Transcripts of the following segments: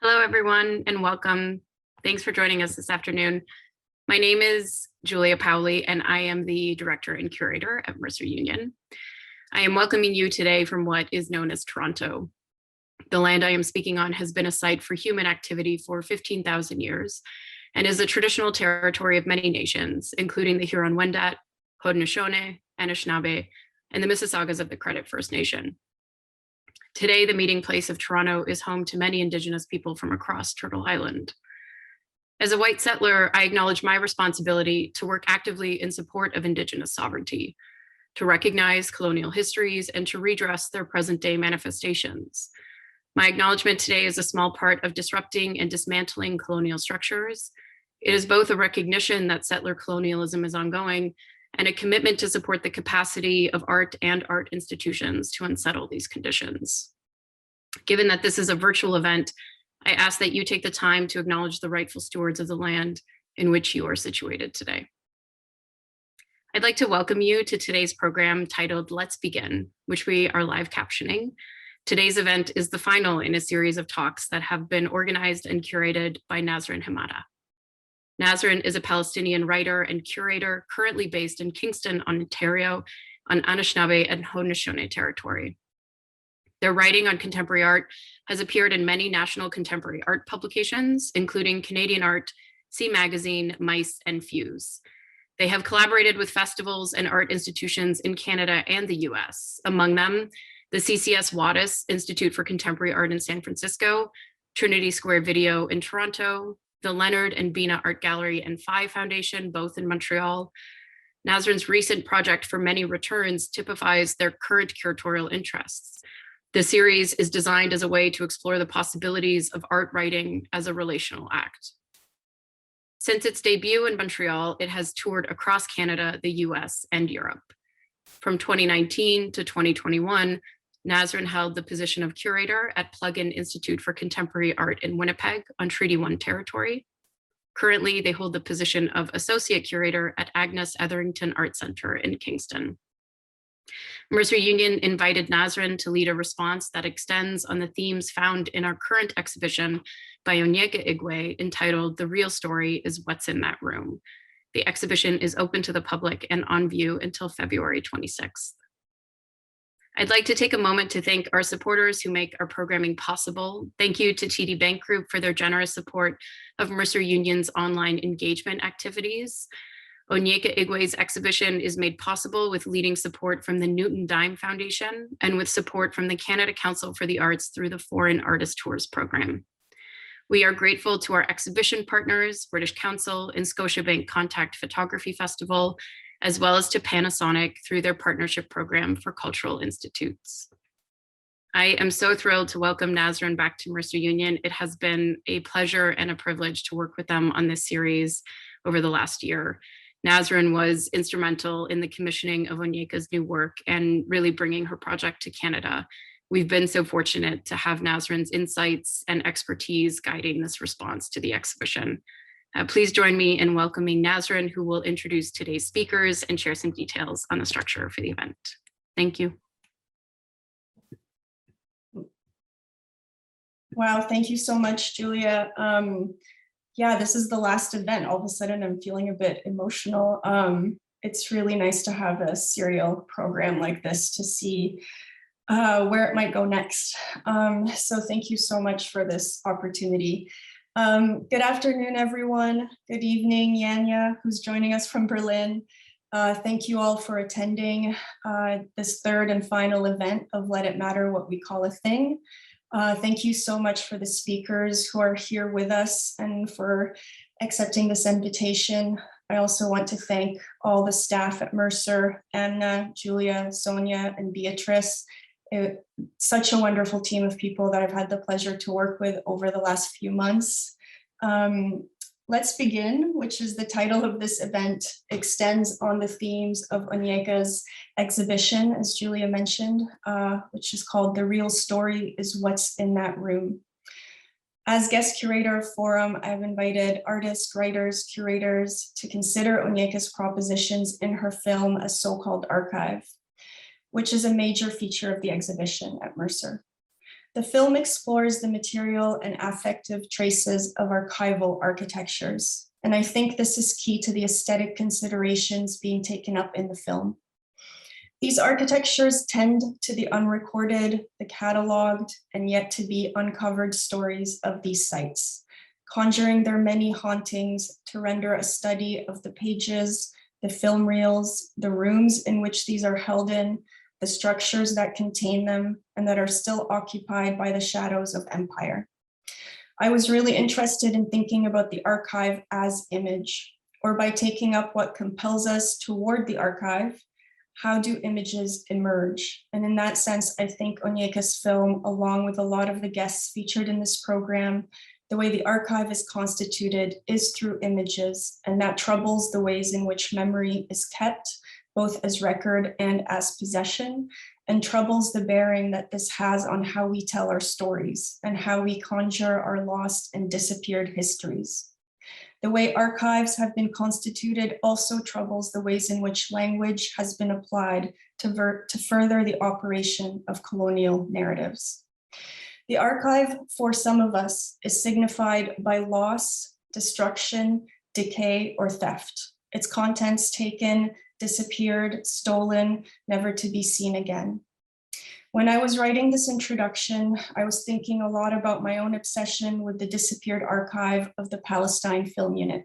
Hello, everyone, and welcome. Thanks for joining us this afternoon. My name is Julia Powley, and I am the director and curator at Mercer Union. I am welcoming you today from what is known as Toronto. The land I am speaking on has been a site for human activity for 15,000 years and is a traditional territory of many nations, including the Huron-Wendat, Haudenosaunee, Anishinaabe, and the Mississaugas of the Credit First Nation. Today, the meeting place of Toronto is home to many Indigenous people from across Turtle Island. As a white settler, I acknowledge my responsibility to work actively in support of Indigenous sovereignty, to recognize colonial histories, and to redress their present-day manifestations. My acknowledgement today is a small part of disrupting and dismantling colonial structures. It is both a recognition that settler colonialism is ongoing and a commitment to support the capacity of art and art institutions to unsettle these conditions. Given that this is a virtual event, I ask that you take the time to acknowledge the rightful stewards of the land in which you are situated today. I'd like to welcome you to today's program titled Let's Begin, which we are live captioning. Today's event is the final in a series of talks that have been organized and curated by Nasrin Himada. Nasrin is a Palestinian writer and curator currently based in Kingston, Ontario, on Anishinaabe and Haudenosaunee territory. Their writing on contemporary art has appeared in many national contemporary art publications, including Canadian Art, C Magazine, Mice, and Fuse. They have collaborated with festivals and art institutions in Canada and the US, among them the CCS Wattis Institute for Contemporary Art in San Francisco, Trinity Square Video in Toronto, the Leonard and Bina Art Gallery and Phi Foundation, both in Montreal. Nasrin's recent project For Many Returns typifies their current curatorial interests. The series is designed as a way to explore the possibilities of art writing as a relational act. Since its debut in Montreal, it has toured across Canada, the US, and Europe. From 2019 to 2021, Nasrin held the position of curator at Plug-in Institute for Contemporary Art in Winnipeg on Treaty 1 territory. Currently, they hold the position of associate curator at Agnes Etherington Art Center in Kingston. Mercer Union invited Nasrin to lead a response that extends on the themes found in our current exhibition by Onyeka Igwe entitled The Real Story is What's in That Room. The exhibition is open to the public and on view until February 26th. I'd like to take a moment to thank our supporters who make our programming possible. Thank you to TD Bank Group for their generous support of Mercer Union's online engagement activities. Onyeka Igwe's exhibition is made possible with leading support from the Newton Dime Foundation and with support from the Canada Council for the Arts through the Foreign Artist Tours program. We are grateful to our exhibition partners, British Council and Scotiabank Contact Photography Festival, as well as to Panasonic through their partnership program for cultural institutes. I am so thrilled to welcome Nasrin back to Mercer Union. It has been a pleasure and a privilege to work with them on this series over the last year. Nasrin was instrumental in the commissioning of Onyeka's new work and really bringing her project to Canada. We've been so fortunate to have Nasrin's insights and expertise guiding this response to the exhibition. Please join me in welcoming Nasrin, who will introduce today's speakers and share some details on the structure for the event. Thank you. Wow, thank you so much, Julia. Yeah, this is the last event. All of a sudden, I'm feeling a bit emotional. It's really nice to have a serial program like this to see where it might go next. So thank you so much for this opportunity. Good afternoon, everyone. Good evening, Yaniya, who's joining us from Berlin. Thank you all for attending this third and final event of Let It Matter What We Call a Thing. Thank you so much for the speakers who are here with us and for accepting this invitation. I also want to thank all the staff at Mercer, Anna, Julia, Sonia, and Beatrice. Such a wonderful team of people that I've had the pleasure to work with over the last few months. Let's Begin, which is the title of this event, extends on the themes of Onyeka's exhibition, as Julia mentioned, which is called The Real Story is What's in That Room. As guest curator of fORUM, I've invited artists, writers, curators to consider Onyeka's propositions in her film, A So-Called Archive, which is a major feature of the exhibition at Mercer. The film explores the material and affective traces of archival architectures, and I think this is key to the aesthetic considerations being taken up in the film. These architectures tend to the unrecorded, the cataloged, and yet to be uncovered stories of these sites, conjuring their many hauntings to render a study of the pages, the film reels, the rooms in which these are held in, the structures that contain them, and that are still occupied by the shadows of empire. I was really interested in thinking about the archive as image, or by taking up what compels us toward the archive, how do images emerge? And in that sense, I think Onyeka's film, along with a lot of the guests featured in this program, the way the archive is constituted is through images, and that troubles the ways in which memory is kept, both as record and as possession, and troubles the bearing that this has on how we tell our stories and how we conjure our lost and disappeared histories. The way archives have been constituted also troubles the ways in which language has been applied to further the operation of colonial narratives. The archive, for some of us, is signified by loss, destruction, decay, or theft. Its contents taken, disappeared, stolen, never to be seen again. When I was writing this introduction, I was thinking a lot about my own obsession with the disappeared archive of the Palestine Film Unit,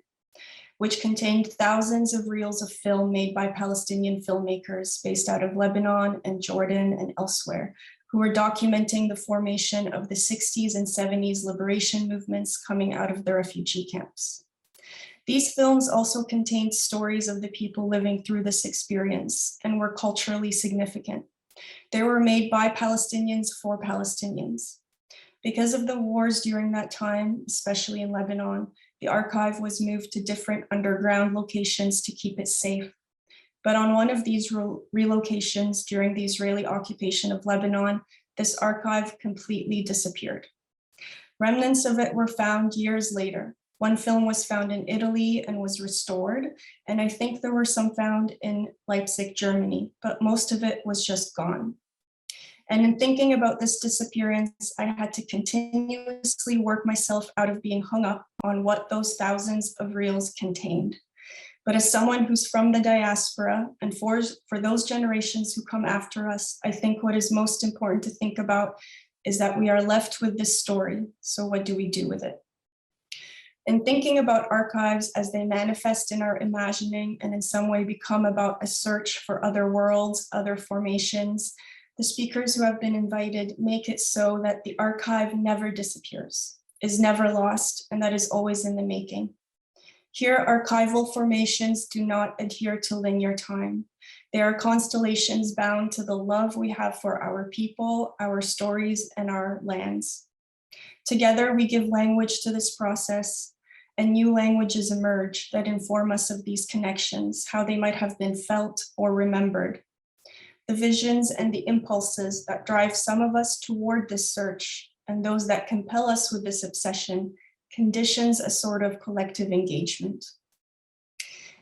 which contained thousands of reels of film made by Palestinian filmmakers based out of Lebanon and Jordan and elsewhere, who were documenting the formation of the 60s and 70s liberation movements coming out of the refugee camps. These films also contained stories of the people living through this experience and were culturally significant. They were made by Palestinians for Palestinians. Because of the wars during that time, especially in Lebanon, the archive was moved to different underground locations to keep it safe. But on one of these relocations during the Israeli occupation of Lebanon, this archive completely disappeared. Remnants of it were found years later. One film was found in Italy and was restored, and I think there were some found in Leipzig, Germany, but most of it was just gone. And in thinking about this disappearance, I had to continuously work myself out of being hung up on what those thousands of reels contained. But as someone who's from the diaspora, and for those generations who come after us, I think what is most important to think about is that we are left with this story. So what do we do with it? In thinking about archives as they manifest in our imagining and in some way become about a search for other worlds, other formations, the speakers who have been invited make it so that the archive never disappears, is never lost, and that is always in the making. Here, archival formations do not adhere to linear time. They are constellations bound to the love we have for our people, our stories, and our lands. Together, we give language to this process, and new languages emerge that inform us of these connections, how they might have been felt or remembered. The visions and the impulses that drive some of us toward this search, and those that compel us with this obsession, conditions a sort of collective engagement.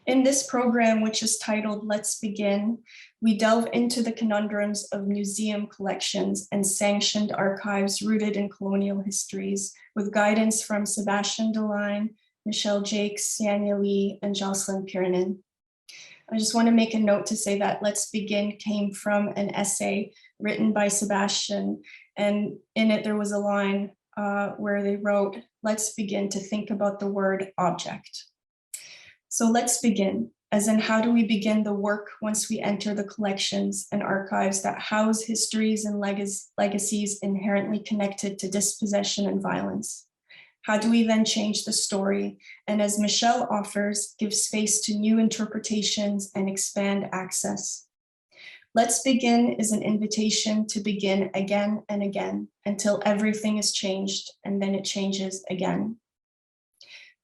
In this program, which is titled Let's Begin, we delve into the conundrums of museum collections and sanctioned archives rooted in colonial histories, with guidance from Sebastian De Line, Michelle Jacques, Yaniya Lee, and Jocelyn Perrinen. I just want to make a note to say that Let's Begin came from an essay written by Sebastian, and in it there was a line where they wrote, "Let's begin to think about the word object." So let's begin, as in how do we begin the work once we enter the collections and archives that house histories and legacies inherently connected to dispossession and violence? How do we then change the story? And as Michelle offers, give space to new interpretations and expand access. Let's Begin is an invitation to begin again and again until everything is changed, and then it changes again.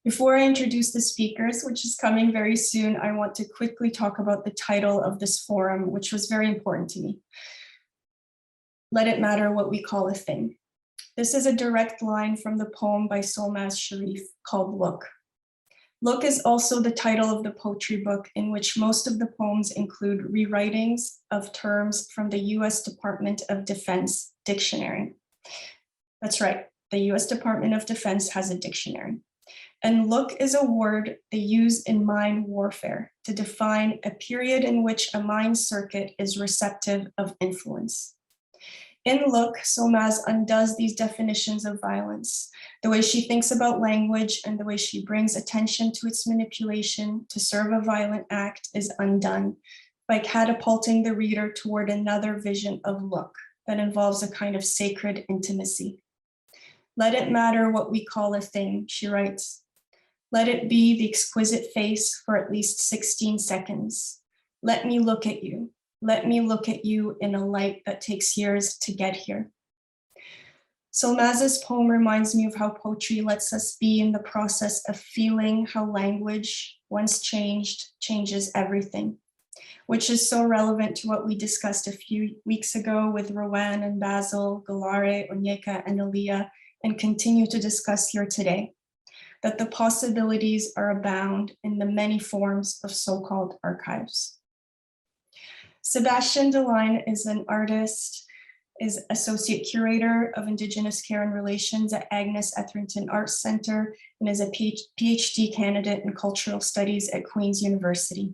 Before I introduce the speakers, which is coming very soon, I want to quickly talk about the title of this forum, which was very important to me. Let it matter what we call a thing. This is a direct line from the poem by Solmaz Sharif called Look. Look is also the title of the poetry book, in which most of the poems include rewritings of terms from the US Department of Defense dictionary. That's right, the US Department of Defense has a dictionary. And look is a word they use in mind warfare to define a period in which a mind circuit is receptive of influence. In Look, Solmaz undoes these definitions of violence. The way she thinks about language and the way she brings attention to its manipulation to serve a violent act is undone by catapulting the reader toward another vision of look that involves a kind of sacred intimacy. Let it matter what we call a thing, she writes. Let it be the exquisite face for at least 16 seconds. Let me look at you. Let me look at you in a light that takes years to get here. Solmaz's poem reminds me of how poetry lets us be in the process of feeling how language, once changed, changes everything, which is so relevant to what we discussed a few weeks ago with Rowan and Basil, Galare, Onyeka, and Aaliyah, and continue to discuss here today, that the possibilities are abound in the many forms of so-called archives. Sebastian De Line is an artist, is Associate Curator of Indigenous Care and Relations at Agnes Etherington Arts Center, and is a PhD candidate in Cultural Studies at Queen's University.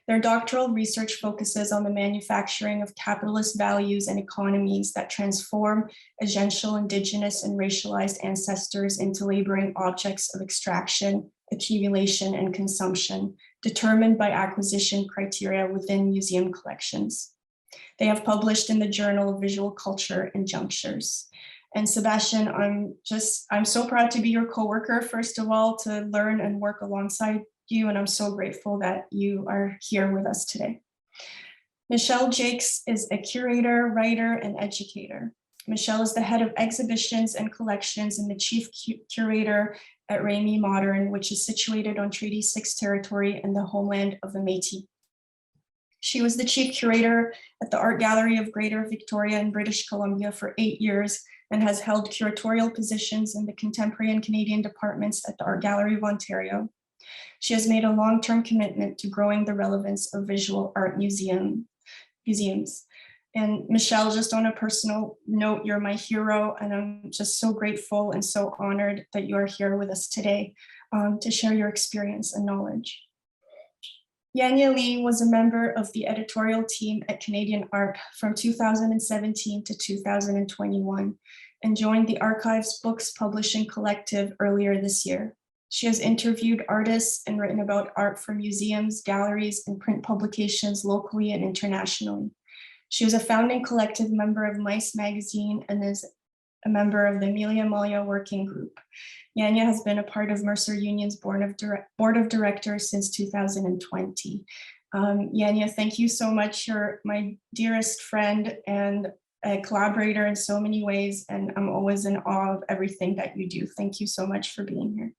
Their doctoral research focuses on the manufacturing of capitalist values and economies that transform agential Indigenous and racialized ancestors into laboring objects of extraction, accumulation, and consumption, determined by acquisition criteria within museum collections. They have published in the Journal of Visual Culture and Junctures. And Sebastian, I'm so proud to be your coworker, first of all, to learn and work alongside you, and I'm so grateful that you are here with us today. Michelle Jacques is a curator, writer, and educator. Michelle is the head of exhibitions and collections and the chief curator at Rémy Modern, which is situated on Treaty 6 territory and the homeland of the Métis. She was the chief curator at the Art Gallery of Greater Victoria in British Columbia for 8 years and has held curatorial positions in the contemporary and Canadian departments at the Art Gallery of Ontario. She has made a long-term commitment to growing the relevance of visual art museums. And Michelle, just on a personal note, you're my hero, and I'm just so grateful and so honored that you are here with us today to share your experience and knowledge. Yaniya Lee was a member of the editorial team at Canadian Art from 2017 to 2021 and joined the Archives Books Publishing Collective earlier this year. She has interviewed artists and written about art for museums, galleries, and print publications locally and internationally. She was a founding collective member of Mice Magazine and is a member of the Amelia Malia Working Group. Yaniya has been a part of Mercer Union's board of directors since 2020. Yaniya, thank you so much. You're my dearest friend and a collaborator in so many ways, and I'm always in awe of everything that you do. Thank you so much for being here.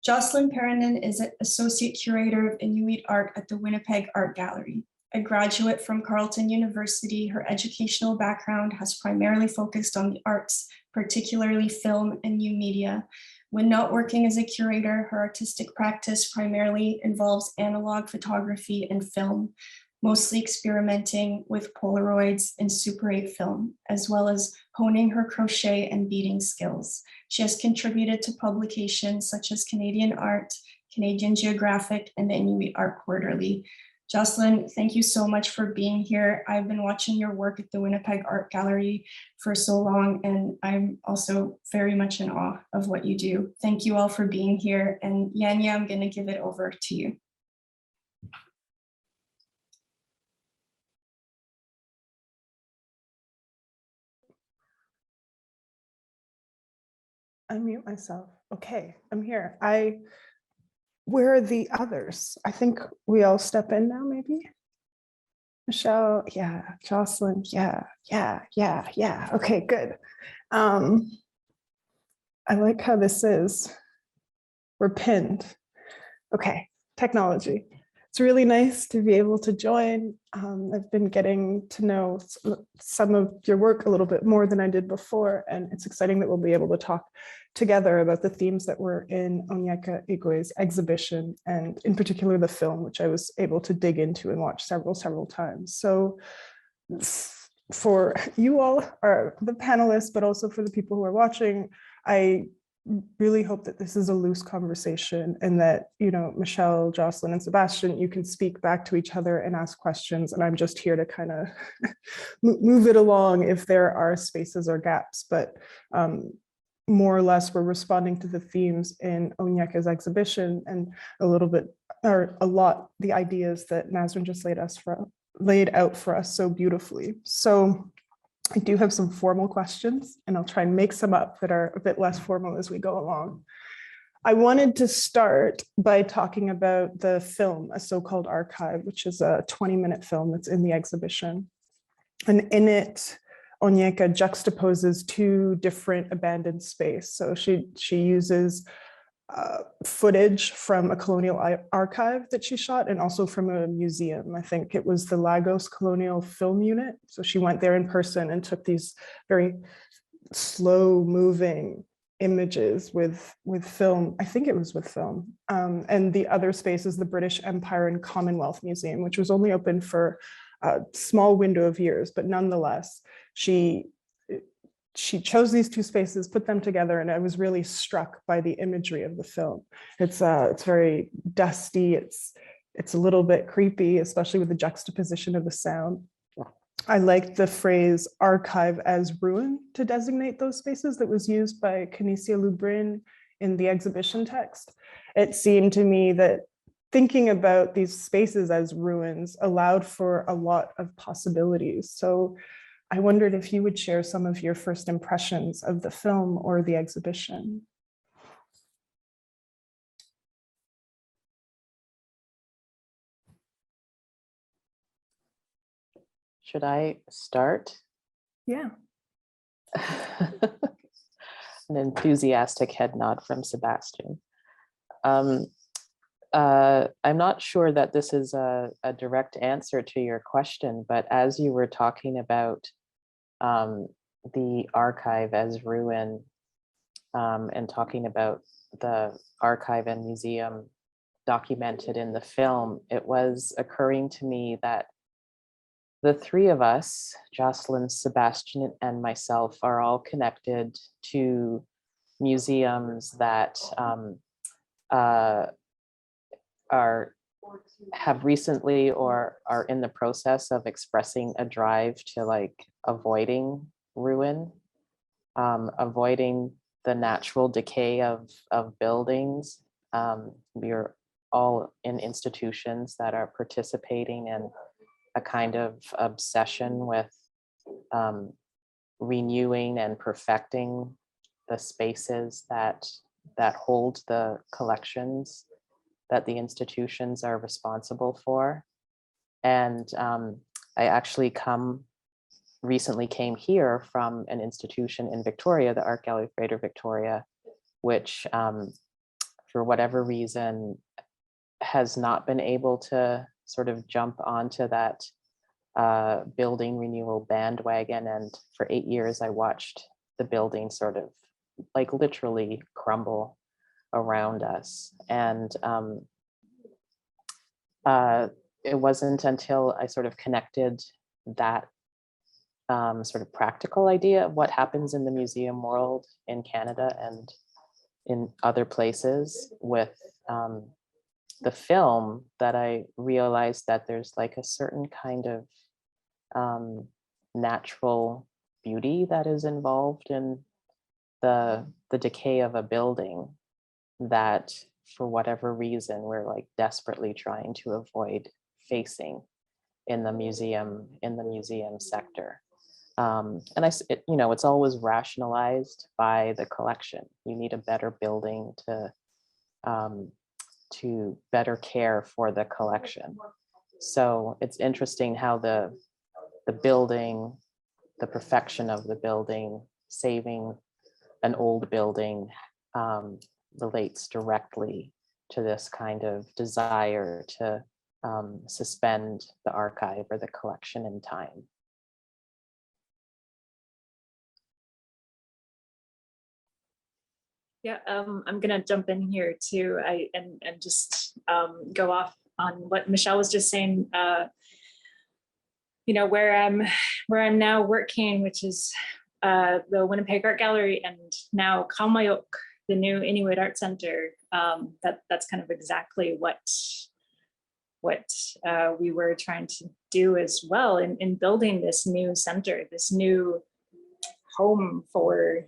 Jocelyn Perrinen is an associate curator of Inuit art at the Winnipeg Art Gallery. A graduate from Carleton University, her educational background has primarily focused on the arts, particularly film and new media. When not working as a curator, her artistic practice primarily involves analog photography and film, mostly experimenting with Polaroids and Super 8 film, as well as honing her crochet and beading skills. She has contributed to publications such as Canadian Art, Canadian Geographic, and the Inuit Art Quarterly. Jocelyn, thank you so much for being here. I've been watching your work at the Winnipeg Art Gallery for so long, and I'm also very much in awe of what you do. Thank you all for being here. And Yaniya, I'm going to give it over to you. Unmute myself. Okay, I'm here. Where are the others? I think we all step in now, maybe. Michelle, yeah. Jocelyn, yeah. Okay, good. I like how this is. We're pinned. Okay, technology. It's really nice to be able to join. I've been getting to know some of your work a little bit more than I did before, and it's exciting that we'll be able to talk together about the themes that were in Onyeka Igwe's exhibition, and in particular the film, which I was able to dig into and watch several times. So for you all, are the panelists, but also for the people who are watching, I really hope that this is a loose conversation and that, you know, Michelle, Jocelyn, and Sebastian, you can speak back to each other and ask questions. And I'm just here to kind of move it along if there are spaces or gaps. But more or less, we're responding to the themes in Onyeka's exhibition and a little bit, or a lot, the ideas that Nasrin just laid out for us so beautifully. So I do have some formal questions, and I'll try and make some up that are a bit less formal as we go along. I wanted to start by talking about the film, A So-Called Archive, which is a 20-minute film that's in the exhibition. And in it, Onyeka juxtaposes two different abandoned space. So she uses footage from a colonial archive that she shot and also from a museum. I think it was the Lagos Colonial Film Unit. So she went there in person and took these very slow moving images with film. I think it was with film. And the other space is the British Empire and Commonwealth Museum, which was only open for a small window of years, but nonetheless, she chose these two spaces, put them together, and I was really struck by the imagery of the film. It's very dusty. It's a little bit creepy, especially with the juxtaposition of the sound. I liked the phrase archive as ruin to designate those spaces that was used by Canisia Lubrin in the exhibition text. It seemed to me that thinking about these spaces as ruins allowed for a lot of possibilities. So I wondered if you would share some of your first impressions of the film or the exhibition. Should I start? Yeah. An enthusiastic head nod from Sebastian. I'm not sure that this is a direct answer to your question, but as you were talking about the archive as ruin and talking about the archive and museum documented in the film, it was occurring to me that the three of us, Jocelyn, Sebastian, and myself, are all connected to museums that have recently or are in the process of expressing a drive to like avoiding ruin, avoiding the natural decay of buildings. We're all in institutions that are participating in a kind of obsession with renewing and perfecting the spaces that hold the collections that the institutions are responsible for. And I actually recently came here from an institution in Victoria, the Art Gallery of Greater Victoria, which for whatever reason has not been able to sort of jump onto that building renewal bandwagon. And for 8 years, I watched the building sort of like literally crumble around us. And it wasn't until I sort of connected that sort of practical idea of what happens in the museum world in Canada and in other places with the film that I realized that there's like a certain kind of natural beauty that is involved in the decay of a building that for whatever reason we're like desperately trying to avoid facing in the museum sector. And it's always rationalized by the collection. You need a better building to better care for the collection. So it's interesting how the building, the perfection of the building, saving an old building relates directly to this kind of desire to suspend the archive or the collection in time. Yeah, I'm gonna jump in here too. And just go off on what Michelle was just saying. where I'm now working, which is the Winnipeg Art Gallery, and now Kalmayok, the new Inuit Art Center. That's kind of exactly what we were trying to do as well in building this new center, this new home for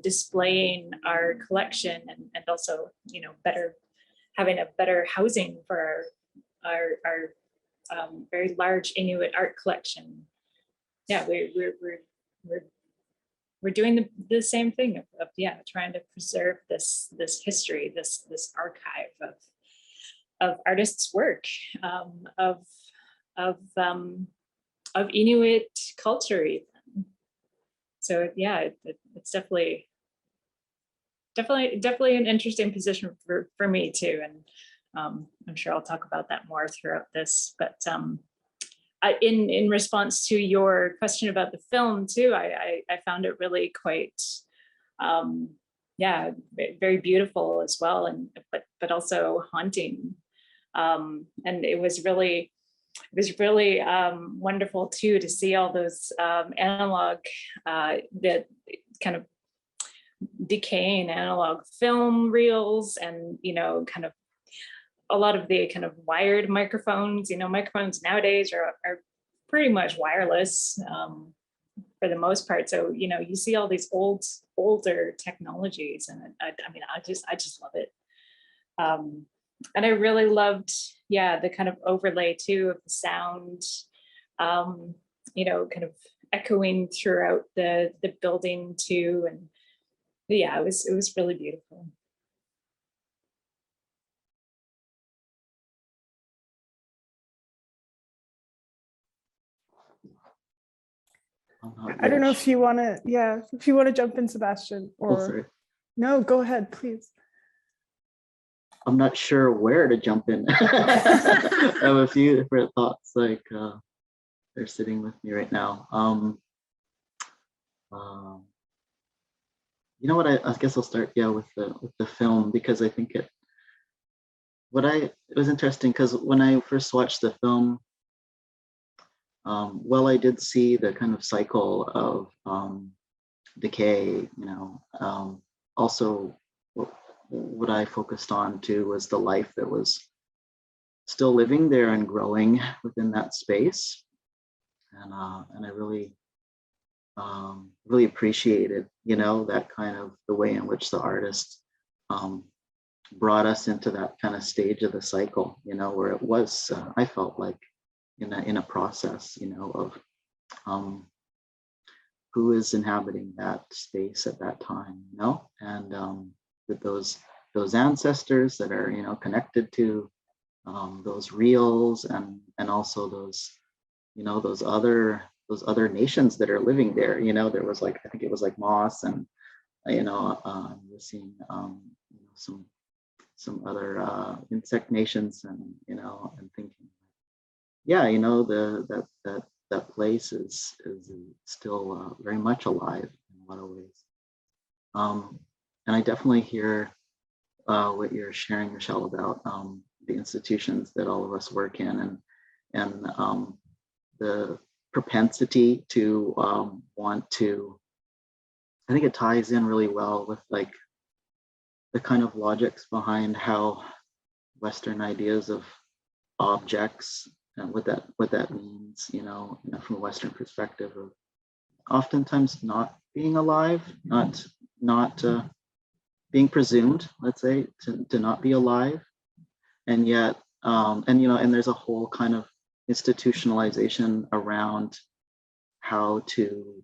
displaying our collection, and also having a better housing for our very large Inuit art collection. Yeah, we're doing the same thing of trying to preserve this history, this archive of artists' work, of Inuit culture even. So yeah, it's definitely an interesting position for me too, and I'm sure I'll talk about that more throughout this. But in response to your question about the film too, I found it really quite very beautiful as well, and but also haunting, and it was really wonderful too to see all those analog, that kind of decaying analog film reels, and kind of a lot of the kind of wired microphones. Microphones nowadays are pretty much wireless for the most part. So you see all these older technologies, and I just love it. And I really loved, the kind of overlay too of the sound, kind of echoing throughout the building too. And yeah, it was really beautiful. I don't know if you want to, jump in, Sebastian, or no, go ahead, please. I'm not sure where to jump in. I have a few different thoughts, like they're sitting with me right now. You know what? I guess I'll start, with the film, because I think it was interesting, because when I first watched the film, I did see the kind of cycle of decay. Also, what I focused on too was the life that was still living there and growing within that space, and I really appreciated that kind of the way in which the artist brought us into that kind of stage of the cycle, where it was I felt like in a process of who is inhabiting that space at that time, and with those ancestors that are connected to those reels, and also those those other nations that are living there. There was I think it was like moss, and we're seeing some other insect nations, and and thinking, that place is still very much alive in a lot of ways. And I definitely hear what you're sharing, Michelle, about the institutions that all of us work in, and the propensity to want to. I think it ties in really well with the kind of logics behind how Western ideas of objects and what that means, from a Western perspective, of oftentimes not being alive, not being presumed, let's say, to not be alive, and yet, and there's a whole kind of institutionalization around how to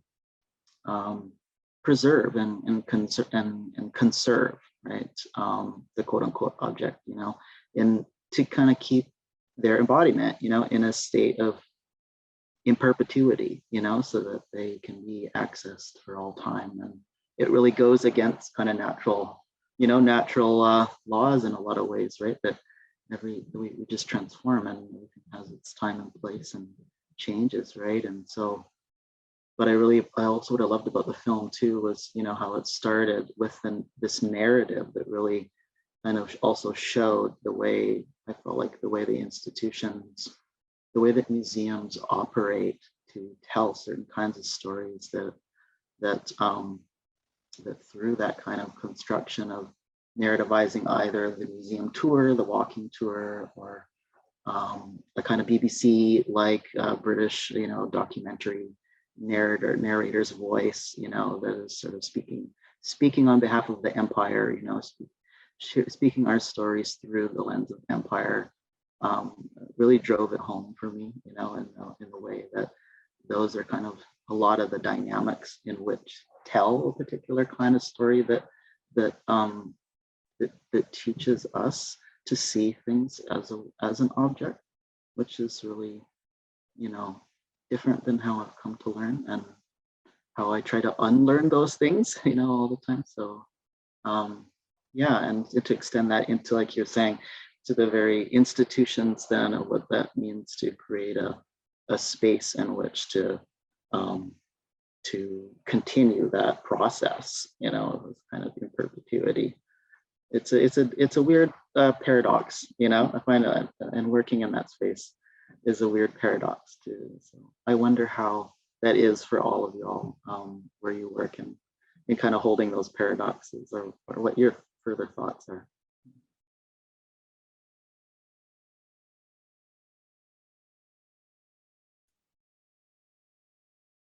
preserve and conserve, right? The quote unquote object, and to kind of keep their embodiment, in a state of in perpetuity, so that they can be accessed for all time. And it really goes against kind of natural laws in a lot of ways, right? That we just transform, and everything has its time and place and changes, right? And so, but I also, what I loved about the film too was, how it started with this narrative that really kind of also showed the way, I felt like the way the institutions, the the way that museums operate to tell certain kinds of stories that through that kind of construction of narrativizing either the museum tour, the walking tour, or a kind of BBC like British, documentary narrator's voice, that is sort of speaking on behalf of the empire, speaking our stories through the lens of empire, really drove it home for me, in the way that those are kind of a lot of the dynamics in which tell a particular kind of story that teaches us to see things as an object, which is really, different than how I've come to learn and how I try to unlearn those things, all the time. So yeah, and to extend that into, like you're saying, to the very institutions then of what that means to create a space in which to continue that process, kind of in perpetuity. It's a weird paradox, I find that, and working in that space is a weird paradox too. So I wonder how that is for all of y'all, where you work and kind of holding those paradoxes, or what your further thoughts are.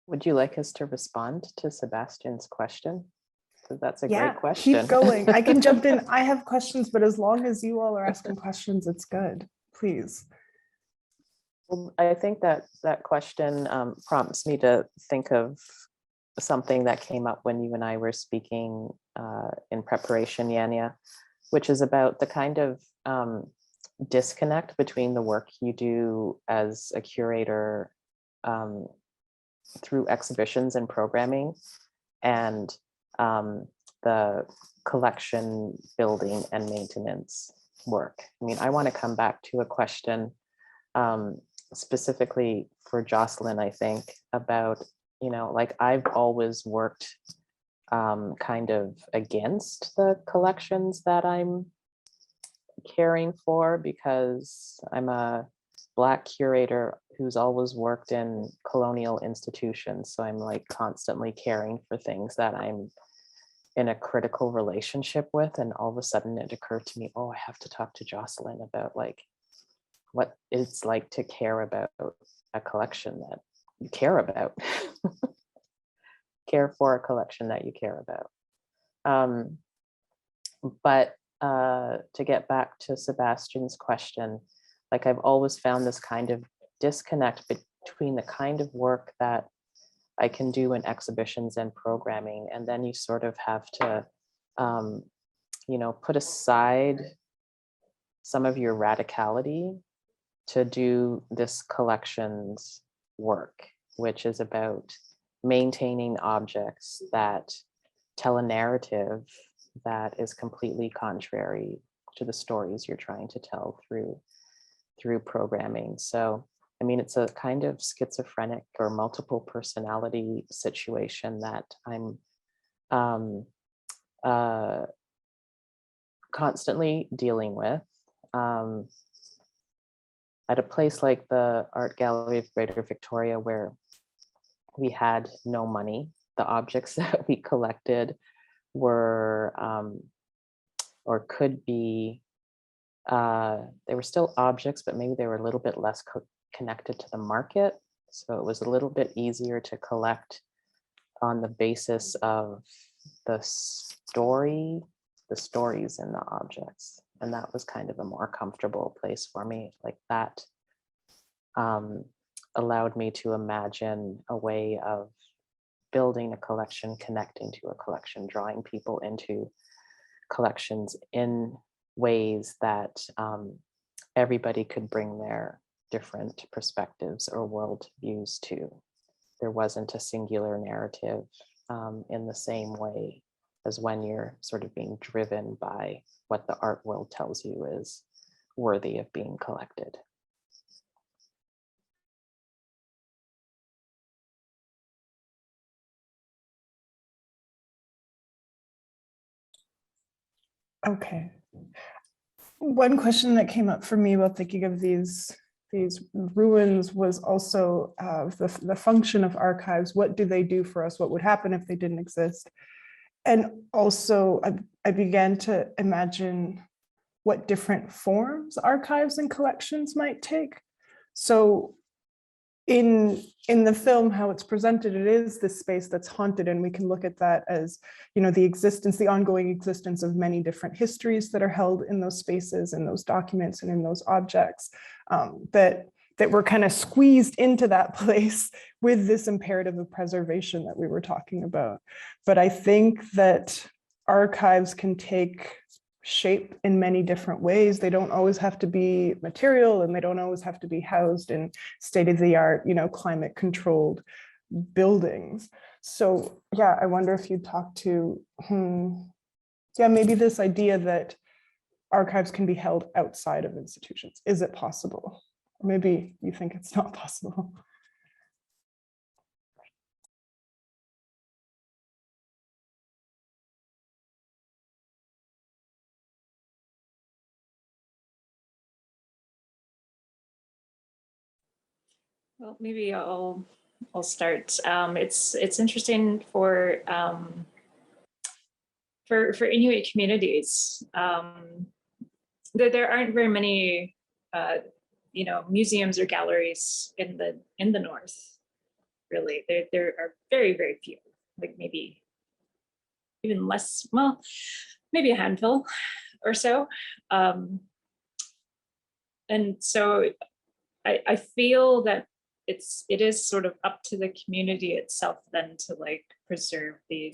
Would you like us to respond to Sebastian's question? Because that's a Yeah, great question. keep going. I can jump in. I have questions, but as long as you all are asking questions, it's good. Please. Well, I think that question prompts me to think of something that came up when you and I were speaking in preparation, Yaniya, which is about the kind of disconnect between the work you do as a curator through exhibitions and programming and the collection building and maintenance work. I mean, I want to come back to a question specifically for Jocelyn, I think, about, like I've always worked kind of against the collections that I'm caring for, because I'm a Black curator who's always worked in colonial institutions. So I'm like constantly caring for things that I'm in a critical relationship with. And all of a sudden it occurred to me, oh, I have to talk to Jocelyn about like what it's like to care about a collection that you care about. Care for a collection that you care about. But to get back to Sebastian's question, like I've always found this kind of disconnect between the kind of work that I can do in exhibitions and programming, and then you sort of have to, put aside some of your radicality to do this collections work, which is about maintaining objects that tell a narrative that is completely contrary to the stories you're trying to tell through programming. So, I mean, it's a kind of schizophrenic or multiple personality situation that I'm constantly dealing with. At a place like the Art Gallery of Greater Victoria, where we had no money, the objects that we collected were or could be, they were still objects, but maybe they were a little bit less connected to the market. So it was a little bit easier to collect on the basis of the stories in the objects. And that was kind of a more comfortable place for me. Like that allowed me to imagine a way of building a collection, connecting to a collection, drawing people into collections in ways that everybody could bring their different perspectives or world views to. There wasn't a singular narrative in the same way as when you're sort of being driven by what the art world tells you is worthy of being collected. Okay. One question that came up for me while thinking of these these ruins was also the function of archives. What do they do for us? What would happen if they didn't exist? And also I began to imagine what different forms archives and collections might take. So in the film, how it's presented, it is this space that's haunted, and we can look at that as, you know, the ongoing existence of many different histories that are held in those spaces, in those documents, and in those objects, that were kind of squeezed into that place with this imperative of preservation that we were talking about. But I think that archives can take shape in many different ways. They don't always have to be material, and they don't always have to be housed in state-of-the-art, you know, climate-controlled buildings. So yeah, I wonder if you'd talk to, yeah, maybe this idea that archives can be held outside of institutions. Is it possible? Or maybe you think it's not possible. Well, maybe I'll start. It's interesting for Inuit communities. There aren't very many you know, museums or galleries in the north. Really, there are very, very few. Like maybe even less. Well, maybe a handful or so. And so I feel that it is sort of up to the community itself then to like preserve the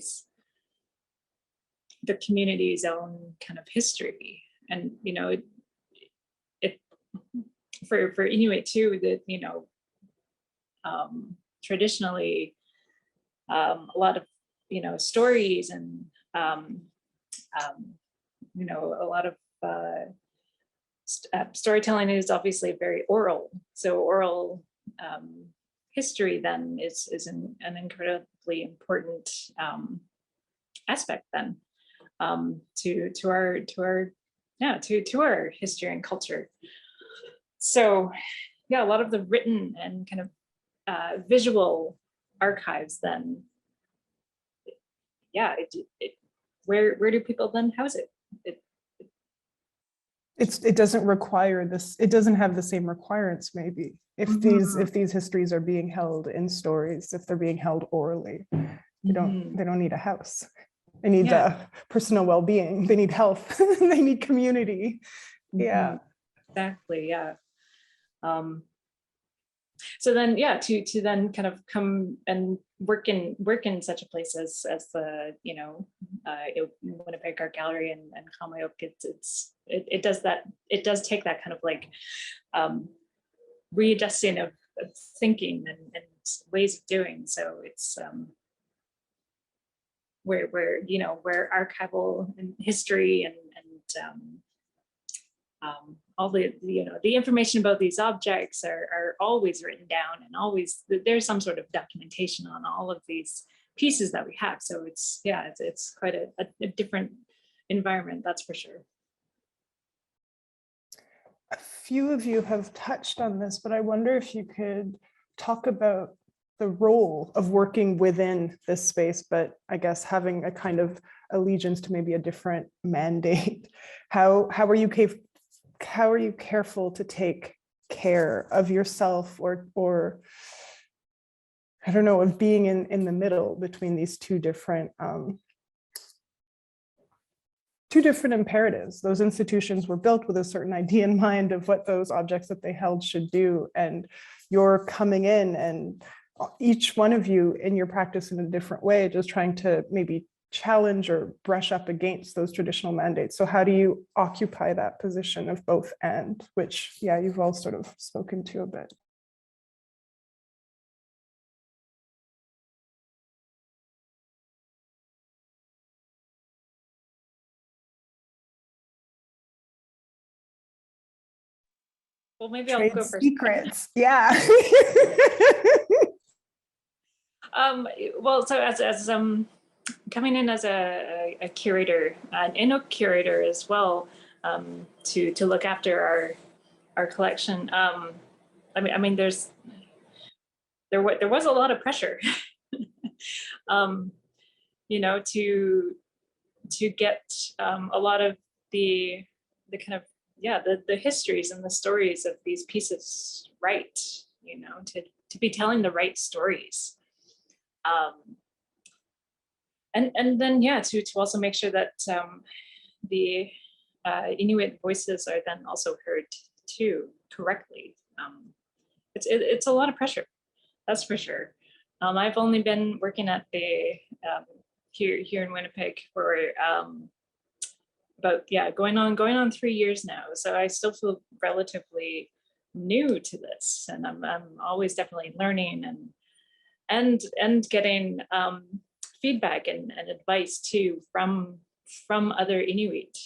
community's own kind of history. And, you know, it for Inuit too, that, you know, traditionally a lot of, you know, stories and you know, a lot of storytelling is obviously very oral. So oral history then is an incredibly important aspect then to our history and culture. So yeah, a lot of the written and kind of visual archives then, yeah, where do people then house it? It doesn't require this, it doesn't have the same requirements maybe. If these histories are being held in stories, if they're being held orally, they don't need a house. They need personal well-being, they need health, they need community. Yeah. Exactly, yeah. So then, yeah, to then kind of come and work in such a place as the, you know, Winnipeg Art Gallery and Kamloops, it does take that kind of like readjusting of thinking and ways of doing. So it's where you know, where archival and history and all the, you know, the information about these objects are always written down, and always there's some sort of documentation on all of these pieces that we have. So it's, yeah, it's quite a different environment, that's for sure. A few of you have touched on this, but I wonder if you could talk about the role of working within this space, but I guess having a kind of allegiance to maybe a different mandate. How are you careful to take care of yourself, or I don't know, of being in the middle between these two different imperatives? Those institutions were built with a certain idea in mind of what those objects that they held should do, and you're coming in, and each one of you in your practice in a different way, just trying to maybe challenge or brush up against those traditional mandates. So how do you occupy that position of both and, which, yeah, you've all sort of spoken to a bit. Well, maybe I'll go first. Secrets, yeah. Well, so as coming in as a curator, an Inuk curator as well, to look after our collection, I mean, there was a lot of pressure, you know, to get a lot of the kind of, yeah, the histories and the stories of these pieces right, you know, to be telling the right stories. And then, yeah, to also make sure that the Inuit voices are then also heard too correctly. It's a lot of pressure, that's for sure. I've only been working at the here in Winnipeg for about, yeah, going on 3 years now. So I still feel relatively new to this, and I'm always definitely learning and getting feedback and advice too from other Inuit.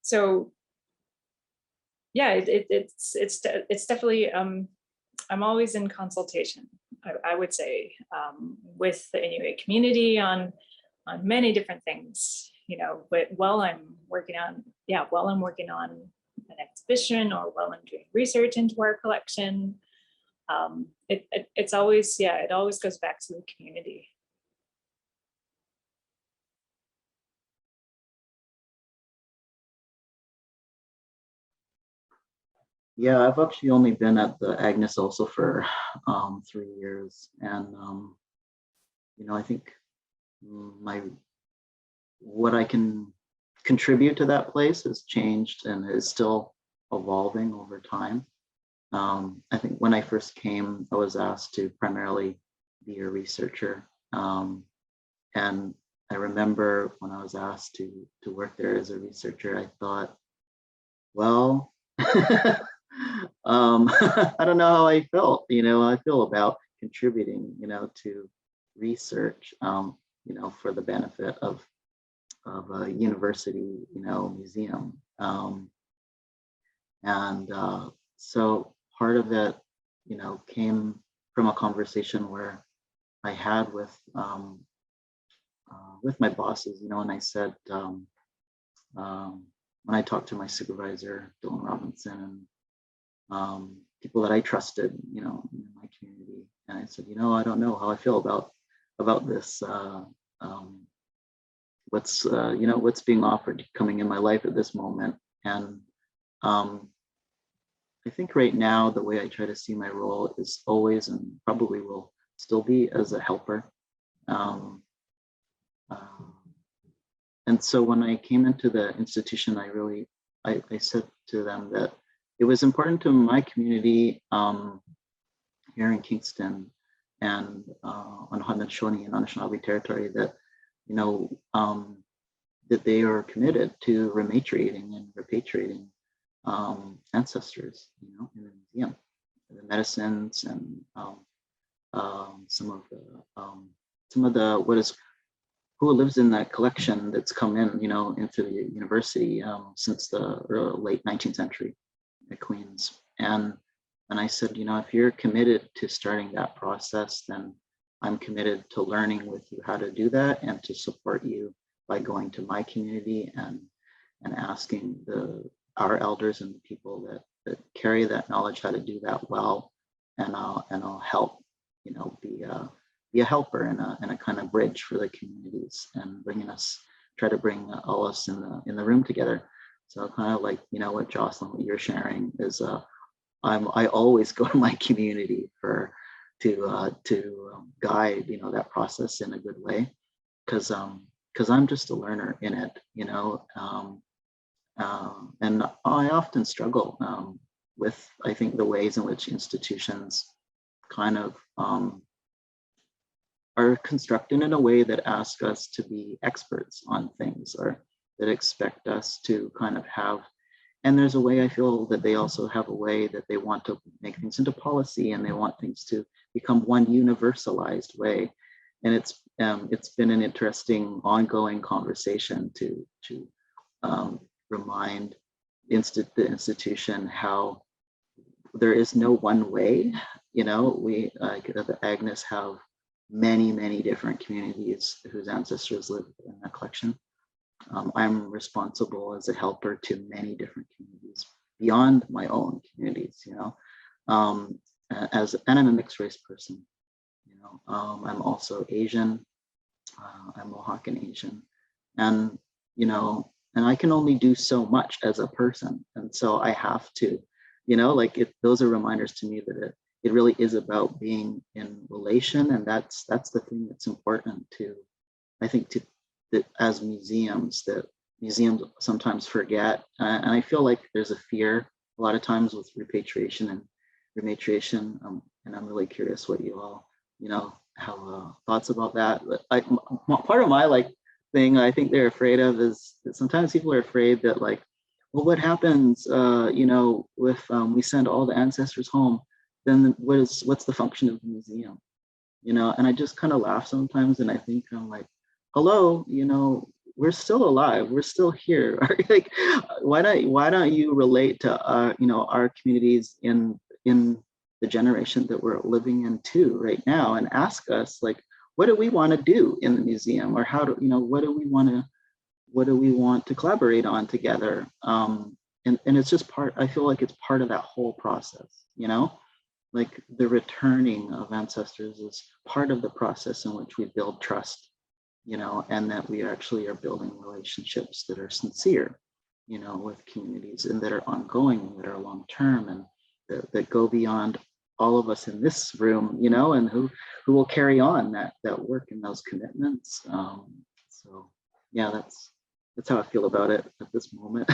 So yeah, it's definitely I'm always in consultation, I would say, with the Inuit community on many different things, you know, but while I'm working on an exhibition or while I'm doing research into our collection, it's always, yeah, it always goes back to the community. Yeah, I've actually only been at the Agnes also for 3 years, and you know, I think what I can contribute to that place has changed and is still evolving over time. I think when I first came, I was asked to primarily be a researcher, and I remember when I was asked to work there as a researcher, I thought, well, I don't know how I felt. You know, I feel about contributing, you know, to research, you know, for the benefit of a university, you know, museum, and so part of it, you know, came from a conversation where I had with my bosses, you know, and I said, when I talked to my supervisor, Dylan Robinson, and people that I trusted, you know, in my community, and I said, you know, I don't know how I feel about this. What's you know, what's being offered coming in my life at this moment, and I think right now the way I try to see my role is always and probably will still be as a helper. And so when I came into the institution, I said to them that it was important to my community here in Kingston and on Haudenosaunee and Anishinaabe territory that, you know, that they are committed to rematriating and repatriating ancestors, you know, in the museum, the medicines and some of the who lives in that collection that's come in, you know, into the university since the late 19th century at Queens. And I said, you know, if you're committed to starting that process, then I'm committed to learning with you how to do that and to support you by going to my community and asking our elders and the people that carry that knowledge how to do that well, and I'll help, you know, be a helper and a kind of bridge for the communities and try to bring all us in the room together. So kind of like, you know, what Jocelyn, what you're sharing is I always go to my community to guide, you know, that process in a good way, because I'm just a learner in it, you know, and I often struggle with, I think, the ways in which institutions kind of are constructed in a way that ask us to be experts on things, or that expect us to kind of have, and there's a way I feel that they also have a way that they want to make things into policy, and they want things to become one universalized way. And it's been an interesting ongoing conversation to remind the institution how there is no one way. You know, we the Agnes have many different communities whose ancestors live in that collection. I'm responsible as a helper to many different communities beyond my own communities, and I'm a mixed race person, I'm also Asian, I'm Oaxacan Asian, and, and I can only do so much as a person. And so I have to, those are reminders to me that it really is about being in relation. And that's the thing that's important to, I think, that as museums, that museums sometimes forget. And I feel like there's a fear a lot of times with repatriation and rematriation. And I'm really curious what you all, have thoughts about that. But part of my thing I think they're afraid of is that sometimes people are afraid that well, what happens, if we send all the ancestors home, then what's the function of the museum? And I just kind of laugh sometimes, and I think I'm like, hello, we're still alive, we're still here. Why don't you relate to our communities in the generation that we're living in too right now, and ask us what do we want to do in the museum, or how do what do we want to collaborate on together? And it's just I feel like it's part of that whole process, the returning of ancestors is part of the process in which we build trust, and that we actually are building relationships that are sincere, with communities, and that are ongoing, and that are long-term, and that go beyond all of us in this room, and who will carry on that work and those commitments. So yeah, that's how I feel about it at this moment.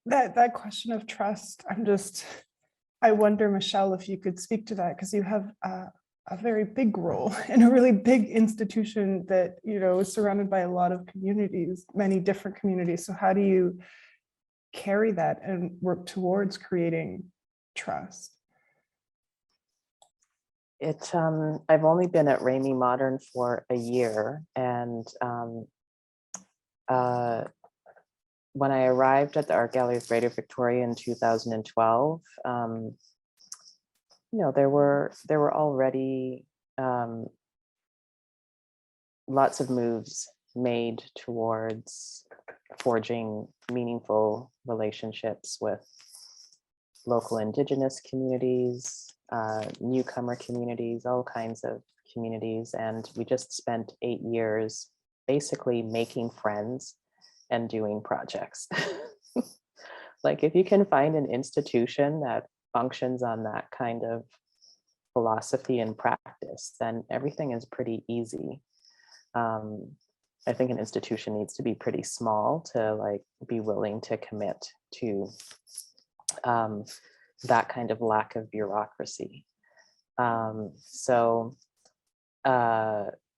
That question of trust, I wonder, Michelle, if you could speak to that, because you have a very big role in a really big institution that, is surrounded by a lot of communities, many different communities. So how do you carry that and work towards creating trust? I've only been at Ramey Modern for a year, and when I arrived at the Art Gallery of Greater Victoria in 2012, there were already lots of moves made towards forging meaningful relationships with local Indigenous communities, newcomer communities, all kinds of communities. And we just spent 8 years basically making friends and doing projects. If you can find an institution that functions on that kind of philosophy and practice, then everything is pretty easy. I think an institution needs to be pretty small to be willing to commit to that kind of lack of bureaucracy. So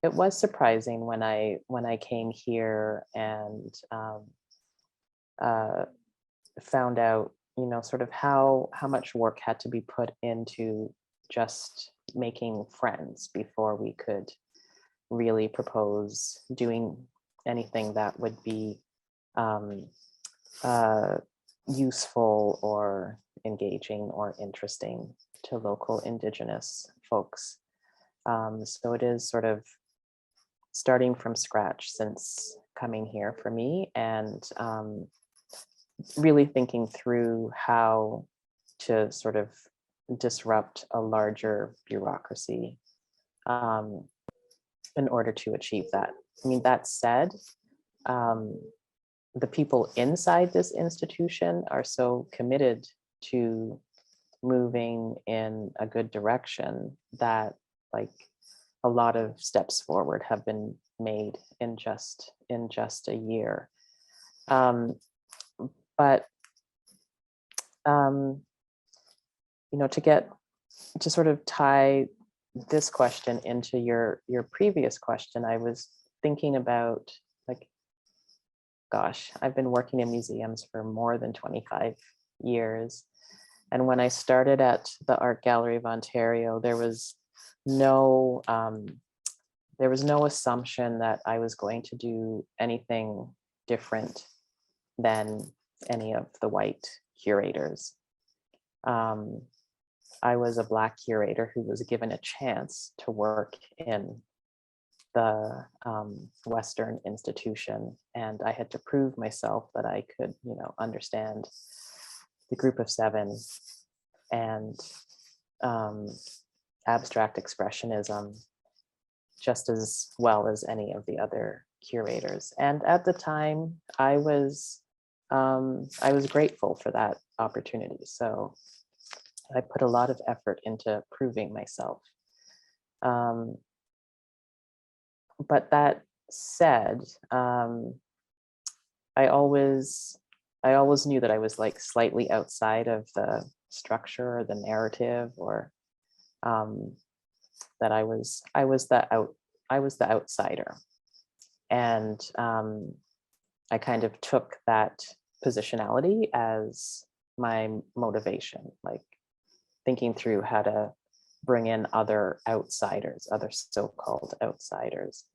it was surprising when I came here and found out, sort of how much work had to be put into just making friends before we could really propose doing anything that would be useful or engaging or interesting to local Indigenous folks. So it is sort of starting from scratch since coming here for me, and really thinking through how to sort of disrupt a larger bureaucracy in order to achieve that. I mean, that said, the people inside this institution are so committed to moving in a good direction that a lot of steps forward have been made in just a year. But to sort of tie this question into your previous question, I was thinking about gosh, I've been working in museums for more than 25 years. And when I started at the Art Gallery of Ontario, there was no assumption that I was going to do anything different than any of the white curators. I was a Black curator who was given a chance to work in the Western institution, and I had to prove myself that I could, understand the group of seven and abstract expressionism just as well as any of the other curators. And at the time, I was grateful for that opportunity. So I put a lot of effort into proving myself. But that said, I always knew that I was like slightly outside of the structure or the narrative, or that I was the outsider. And I kind of took that positionality as my motivation, like thinking through how to bring in other outsiders, other so-called outsiders.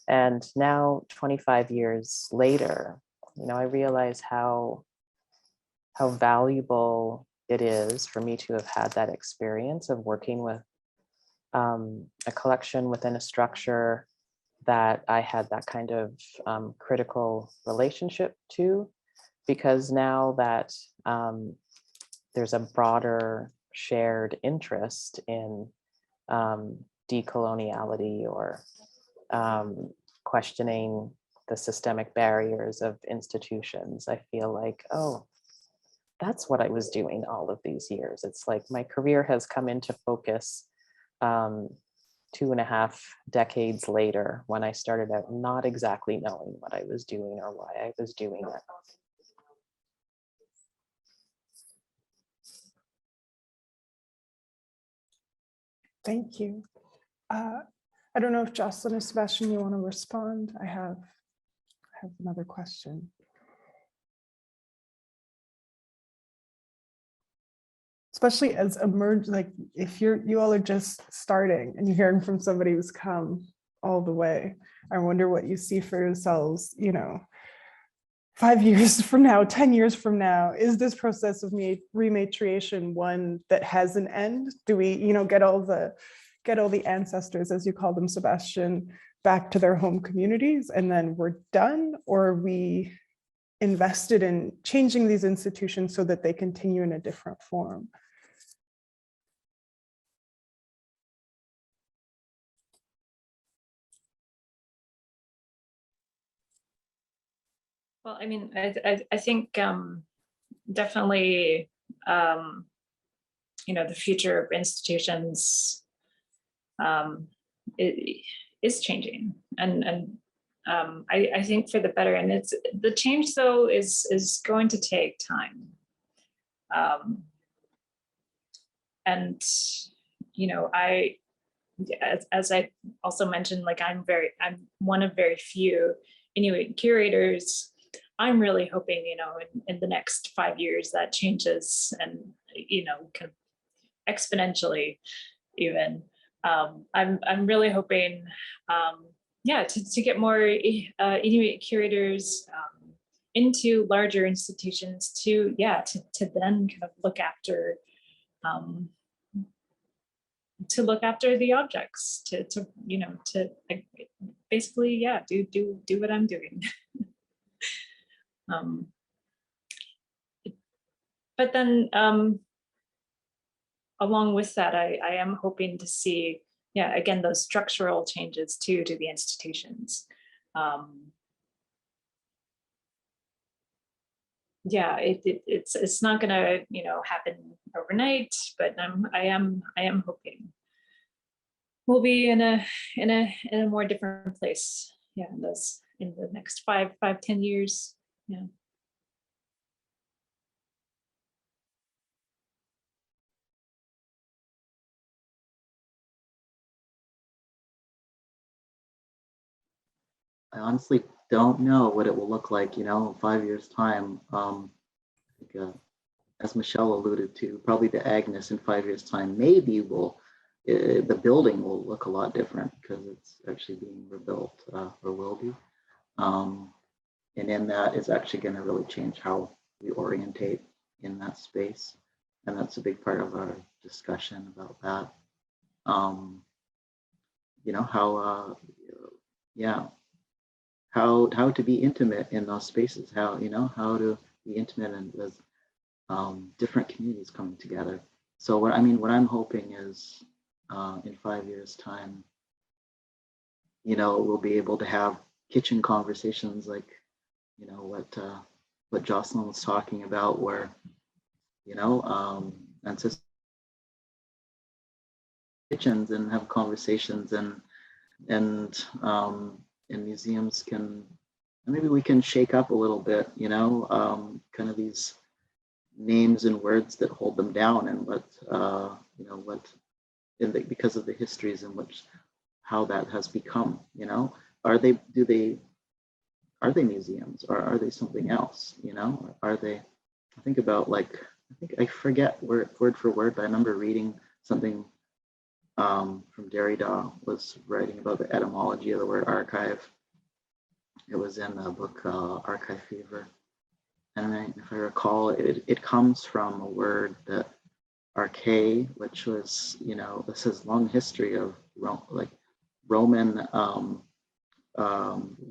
And now, 25 years later, I realize how valuable it is for me to have had that experience of working with a collection within a structure that I had that kind of critical relationship to, because now that there's a broader shared interest in decoloniality or questioning the systemic barriers of institutions, I feel like, oh, that's what I was doing all of these years. It's like my career has come into focus 2.5 decades later, when I started out not exactly knowing what I was doing or why I was doing it. Thank you. I don't know if Jocelyn or Sebastian, you want to respond? I have another question. Especially as like if you all are just starting and you're hearing from somebody who's come all the way, I wonder what you see for yourselves, 5 years from now, 10 years from now. Is this process of rematriation one that has an end? Do we, get all the ancestors, as you call them, Sebastian, back to their home communities and then we're done? Or are we invested in changing these institutions so that they continue in a different form? Well, I mean, I think definitely, the future of institutions it is changing, and I think for the better. And it's the change, though, is going to take time. And as I also mentioned, like I'm one of very few Inuit curators. I'm really hoping, in the next 5 years that changes, and kind of exponentially even. I'm really hoping, to get more Inuit curators into larger institutions to then kind of look after the objects, to basically do what I'm doing. But then along with that, I am hoping to see, again, those structural changes too to the institutions. It's not going to happen overnight, but I am hoping we'll be in a more different place. In the next 5-10 years. Yeah. I honestly don't know what it will look like, in 5 years' time. I think, as Michelle alluded to, probably to Agnes in 5 years' time, maybe the building will look a lot different because it's actually being rebuilt, or will be. And in that, it's actually going to really change how we orientate in that space. And that's a big part of our discussion about that. How yeah, how to be intimate in those spaces, how to be intimate and with different communities coming together. So what I'm hoping is in 5 years' time, we'll be able to have kitchen conversations like, what Jocelyn was talking about, where, ancestral kitchens and have conversations, and museums can, maybe we can shake up a little bit, kind of these names and words that hold them down, and because of the histories in which, how that has become, are they museums, or are they something else, are they, I think about, like, I forget word for word, but I remember reading something from Derrida, was writing about the etymology of the word archive. It was in the book Archive Fever. And if I recall, it comes from a word that arche, which was, this has long history of Roman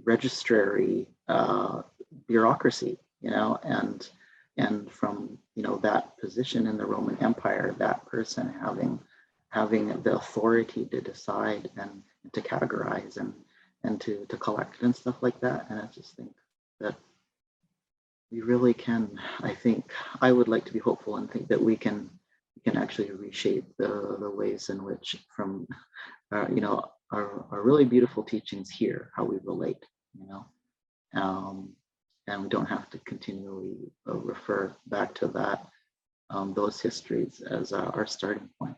registry bureaucracy, and from, that position in the Roman Empire, that person having the authority to decide and to categorize and to collect and stuff like that. And I just think that we really can, I would like to be hopeful and think that we can actually reshape the ways in which, from our really beautiful teachings here, how we relate, and we don't have to continually refer back to that, those histories as our starting point.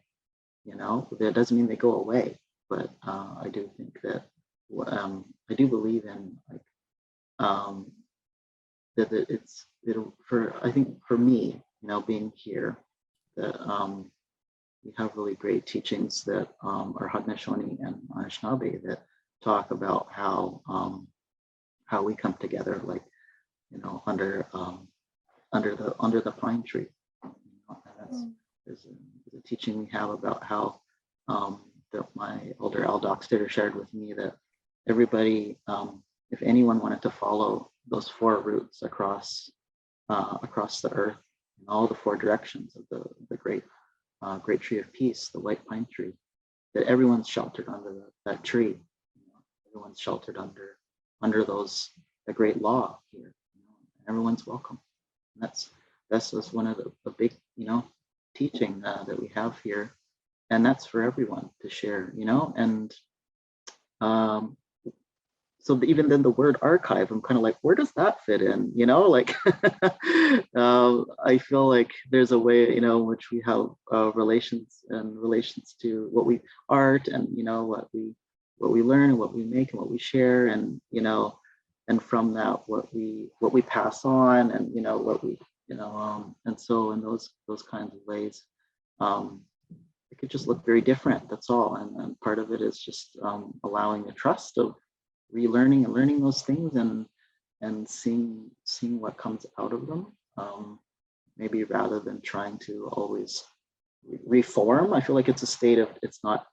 That doesn't mean they go away, but I do think that, I do believe in, like, that I think for me, being here, that we have really great teachings that are Haudenosaunee and Anishinaabe that talk about how we come together, like, under the pine tree. There's a teaching we have about how that my older Dockstader shared with me, that everybody, if anyone wanted to follow those 4 routes across the earth in all the 4 directions of the great tree of peace, the white pine tree, that everyone's sheltered under that tree. Everyone's sheltered under the great law here. Everyone's welcome. And that's just one of the big, teaching that we have here, and that's for everyone to share, and so even then the word archive, I'm kind of like, where does that fit in? Like, I feel like there's a way, which we have relations to what we art, and what we learn and what we make and what we share, and and from that what we pass on, and what we and so in those kinds of ways, it could just look very different. That's all, and part of it is just allowing the trust of relearning and learning those things, and seeing what comes out of them, maybe rather than trying to always reform. I feel like it's a state of, it's not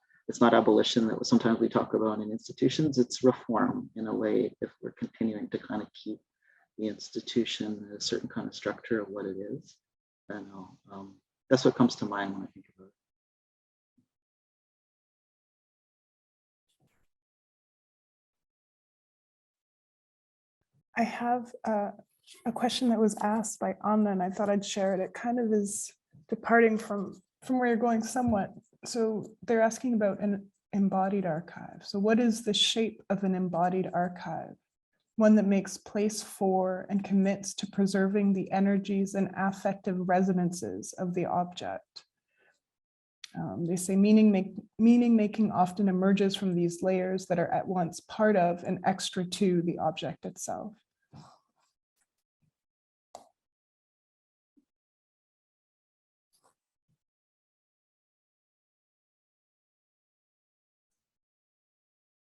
abolition that sometimes we talk about in institutions. It's reform in a way, if we're continuing to kind of keep the institution a certain kind of structure of what it is. I don't know, that's what comes to mind when I think about it. I have a question that was asked by Anna, and I thought I'd share it. It kind of is departing from where you're going somewhat. So they're asking about an embodied archive. So what is the shape of an embodied archive? One that makes place for and commits to preserving the energies and affective resonances of the object. They say meaning making often emerges from these layers that are at once part of and extra to the object itself.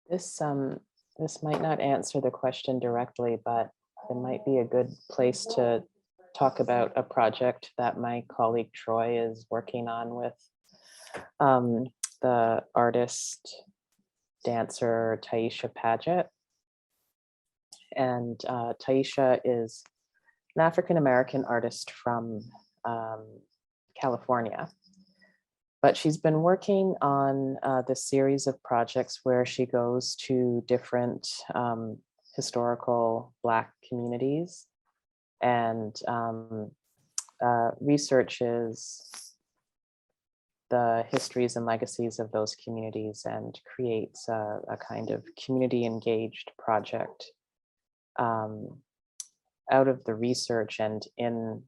This might not answer the question directly, but it might be a good place to talk about a project that my colleague Troy is working on with the artist dancer Taisha Padgett. And Taisha is an African-American artist from California. But she's been working on this series of projects where she goes to different historical Black communities and researches the histories and legacies of those communities and creates a kind of community engaged project out of the research and in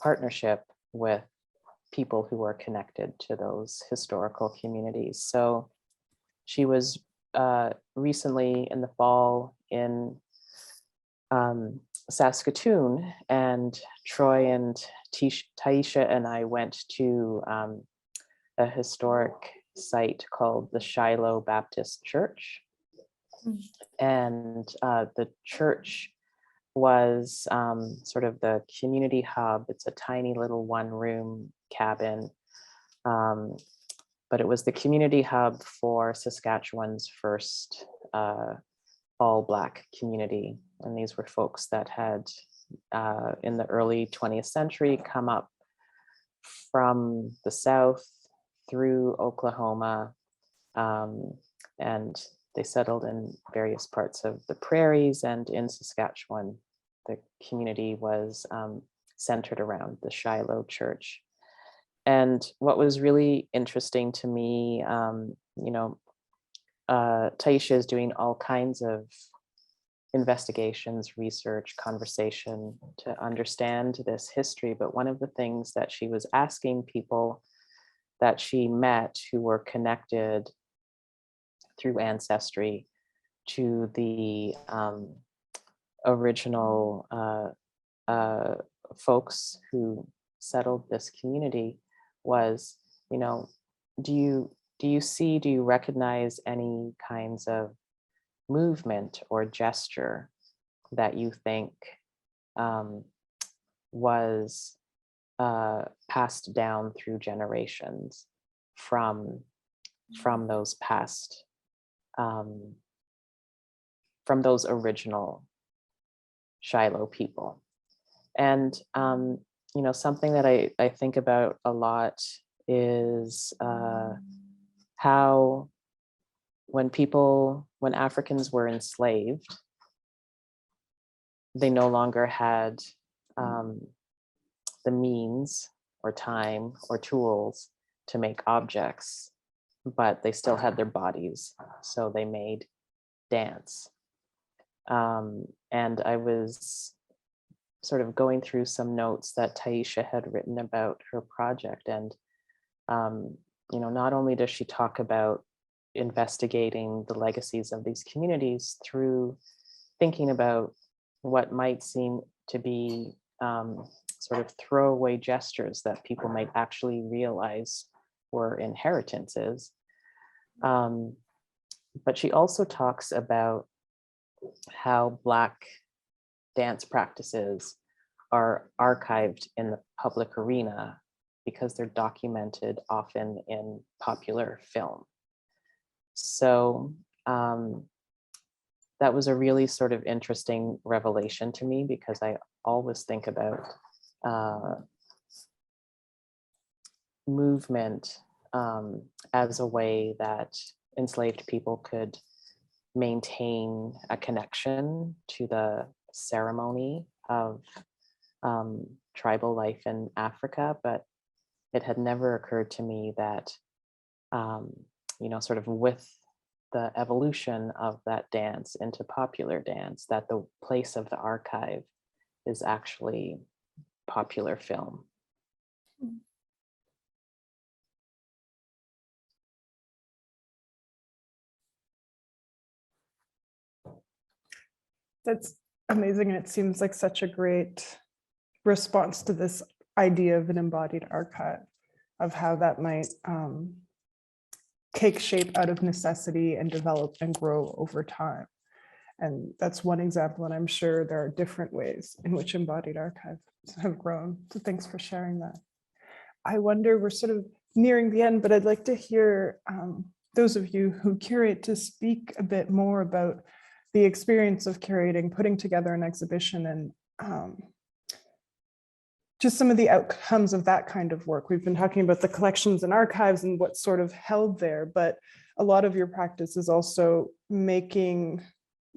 partnership with people who are connected to those historical communities. So she was recently in the fall in Saskatoon, and Troy and Taisha and I went to a historic site called the Shiloh Baptist Church. And the church was sort of the community hub. It's a tiny little one-room cabin, but it was the community hub for Saskatchewan's first all Black community. And these were folks that had in the early 20th century come up from the South through Oklahoma, and they settled in various parts of the prairies, and in Saskatchewan. The community was centered around the Shiloh Church. And what was really interesting to me, Taisha is doing all kinds of investigations, research, conversation to understand this history. But one of the things that she was asking people that she met who were connected through ancestry to the original folks who settled this community was, do you recognize any kinds of movement or gesture that you think was passed down through generations from those past, from those original Shiloh people? And something that I think about a lot is how when Africans were enslaved, they no longer had the means or time or tools to make objects, but they still had their bodies, so they made dance. And I was sort of going through some notes that Taisha had written about her project, and not only does she talk about investigating the legacies of these communities through thinking about what might seem to be sort of throwaway gestures that people might actually realize were inheritances. But she also talks about how Black dance practices are archived in the public arena because they're documented often in popular film. So that was a really sort of interesting revelation to me, because I always think about movement as a way that enslaved people could maintain a connection to the ceremony of tribal life in Africa. But it had never occurred to me that, sort of with the evolution of that dance into popular dance, that the place of the archive is actually popular film. That's amazing. And it seems like such a great response to this idea of an embodied archive, of how that might take shape out of necessity and develop and grow over time. And that's one example, and I'm sure there are different ways in which embodied archives have grown. So thanks for sharing that. I wonder, we're sort of nearing the end, but I'd like to hear those of you who curate to speak a bit more about the experience of curating, putting together an exhibition, and just some of the outcomes of that kind of work. We've been talking about the collections and archives and what's sort of held there, but a lot of your practice is also making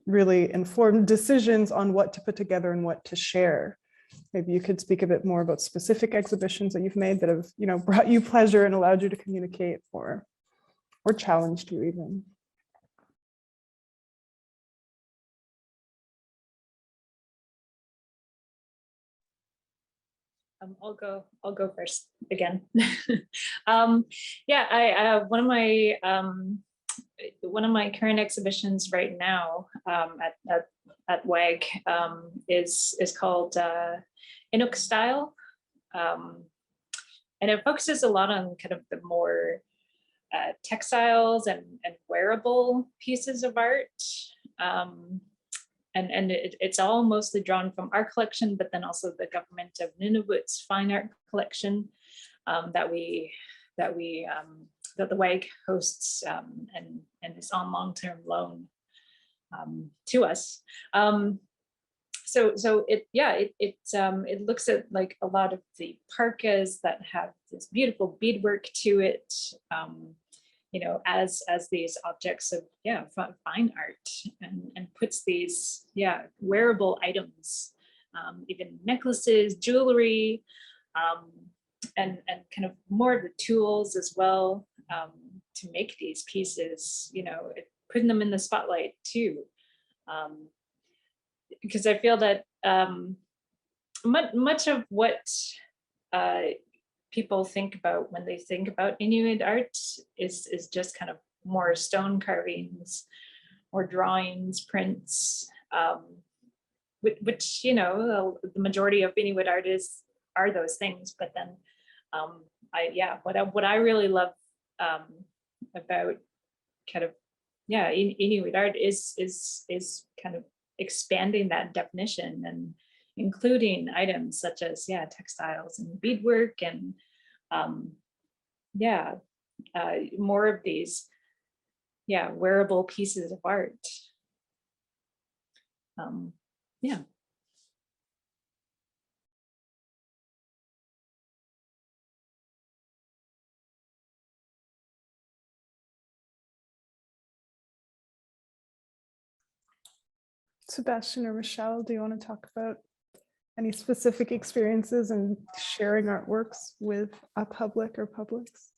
really informed decisions on what to put together and what to share. Maybe you could speak a bit more about specific exhibitions that you've made that have, you know, brought you pleasure and allowed you to communicate, or challenged you even. I'll go first again. Yeah, one of my current exhibitions right now at WAG is called Inuk Style, and it focuses a lot on kind of the more textiles and wearable pieces of art. And it's all mostly drawn from our collection, but then also the government of Nunavut's fine art collection that the WAG hosts and is on long-term loan to us. So it looks at like a lot of the parkas that have this beautiful beadwork to it. You know, as these objects of fine art, and puts these wearable items, even necklaces, jewelry, and kind of more of the tools as well, to make these pieces, you know, putting them in the spotlight too, because I feel that much of what people think about when they think about Inuit art is just kind of more stone carvings or drawings, prints, which, you know, the majority of Inuit art are those things. But then what I really love about kind of Inuit art is kind of expanding that definition and including items such as textiles and beadwork and more of these wearable pieces of art. Sebastian or Michelle, do you want to talk about any specific experiences and sharing artworks with a public or publics?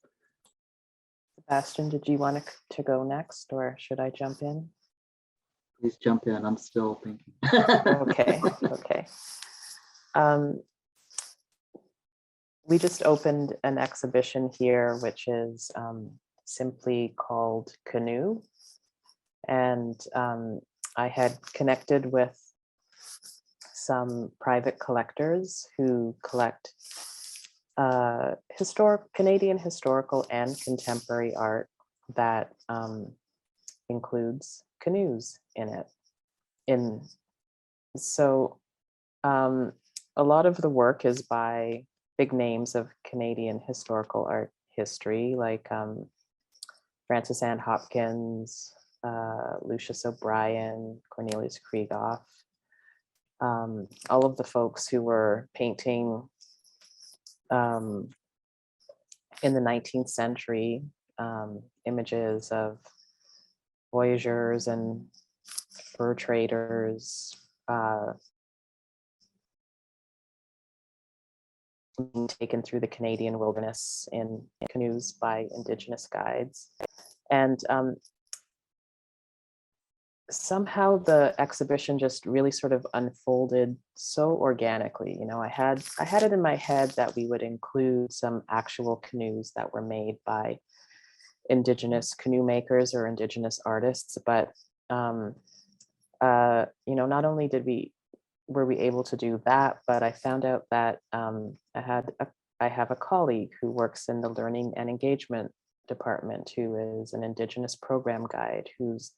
Sebastian, did you want to go next, or should I jump in? Please jump in. I'm still thinking. Okay. We just opened an exhibition here, which is simply called Canoe. And I had connected with some private collectors who collect Canadian historical and contemporary art that includes canoes in it. So a lot of the work is by big names of Canadian historical art history, like Frances Ann Hopkins, Lucius O'Brien, Cornelius Krieghoff, all of the folks who were painting in the 19th century, images of voyageurs and fur traders, taken through the Canadian wilderness in canoes by Indigenous guides. And somehow the exhibition just really sort of unfolded so organically. You know, I had it in my head that we would include some actual canoes that were made by Indigenous canoe makers or Indigenous artists, but you know, not only were we able to do that, but I found out that I have a colleague who works in the learning and engagement department who is an Indigenous program guide whose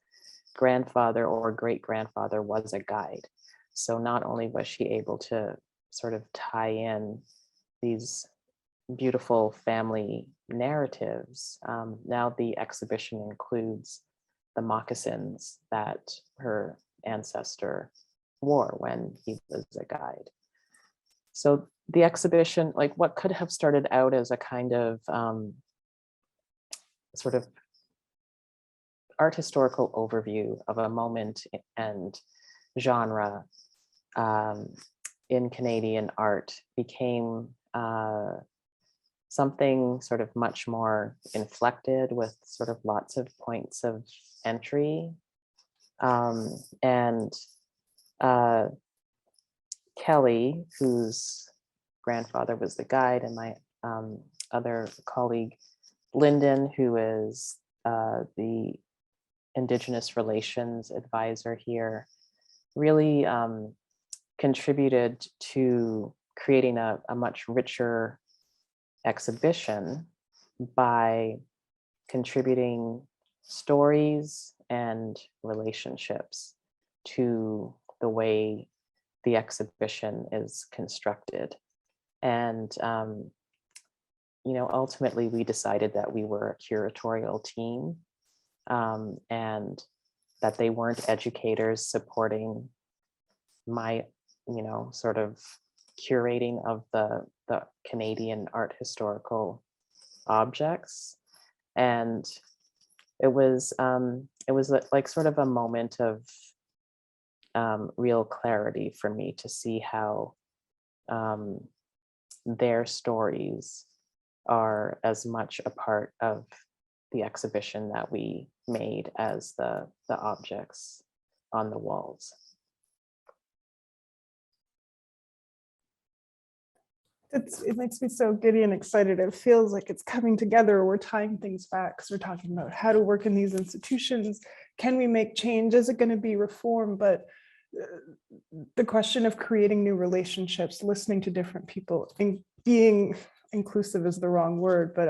grandfather or great-grandfather was a guide. So not only was she able to sort of tie in these beautiful family narratives, now the exhibition includes the moccasins that her ancestor wore when he was a guide. So the exhibition, like what could have started out as a kind of sort of art historical overview of a moment and genre in Canadian art became something sort of much more inflected with sort of lots of points of entry. And Kelly, whose grandfather was the guide, and my other colleague, Lyndon, who is the Indigenous Relations Advisor here, really contributed to creating a much richer exhibition by contributing stories and relationships to the way the exhibition is constructed. And ultimately we decided that we were a curatorial team, and that they weren't educators supporting my sort of curating of the Canadian art historical objects. And it was like sort of a moment of real clarity for me to see how their stories are as much a part of the exhibition that we made as the objects on the walls. It makes me so giddy and excited. It feels like it's coming together. We're tying things back because we're talking about how to work in these institutions. Can we make change? Is it going to be reform? But the question of creating new relationships, listening to different people, and being inclusive is the wrong word, but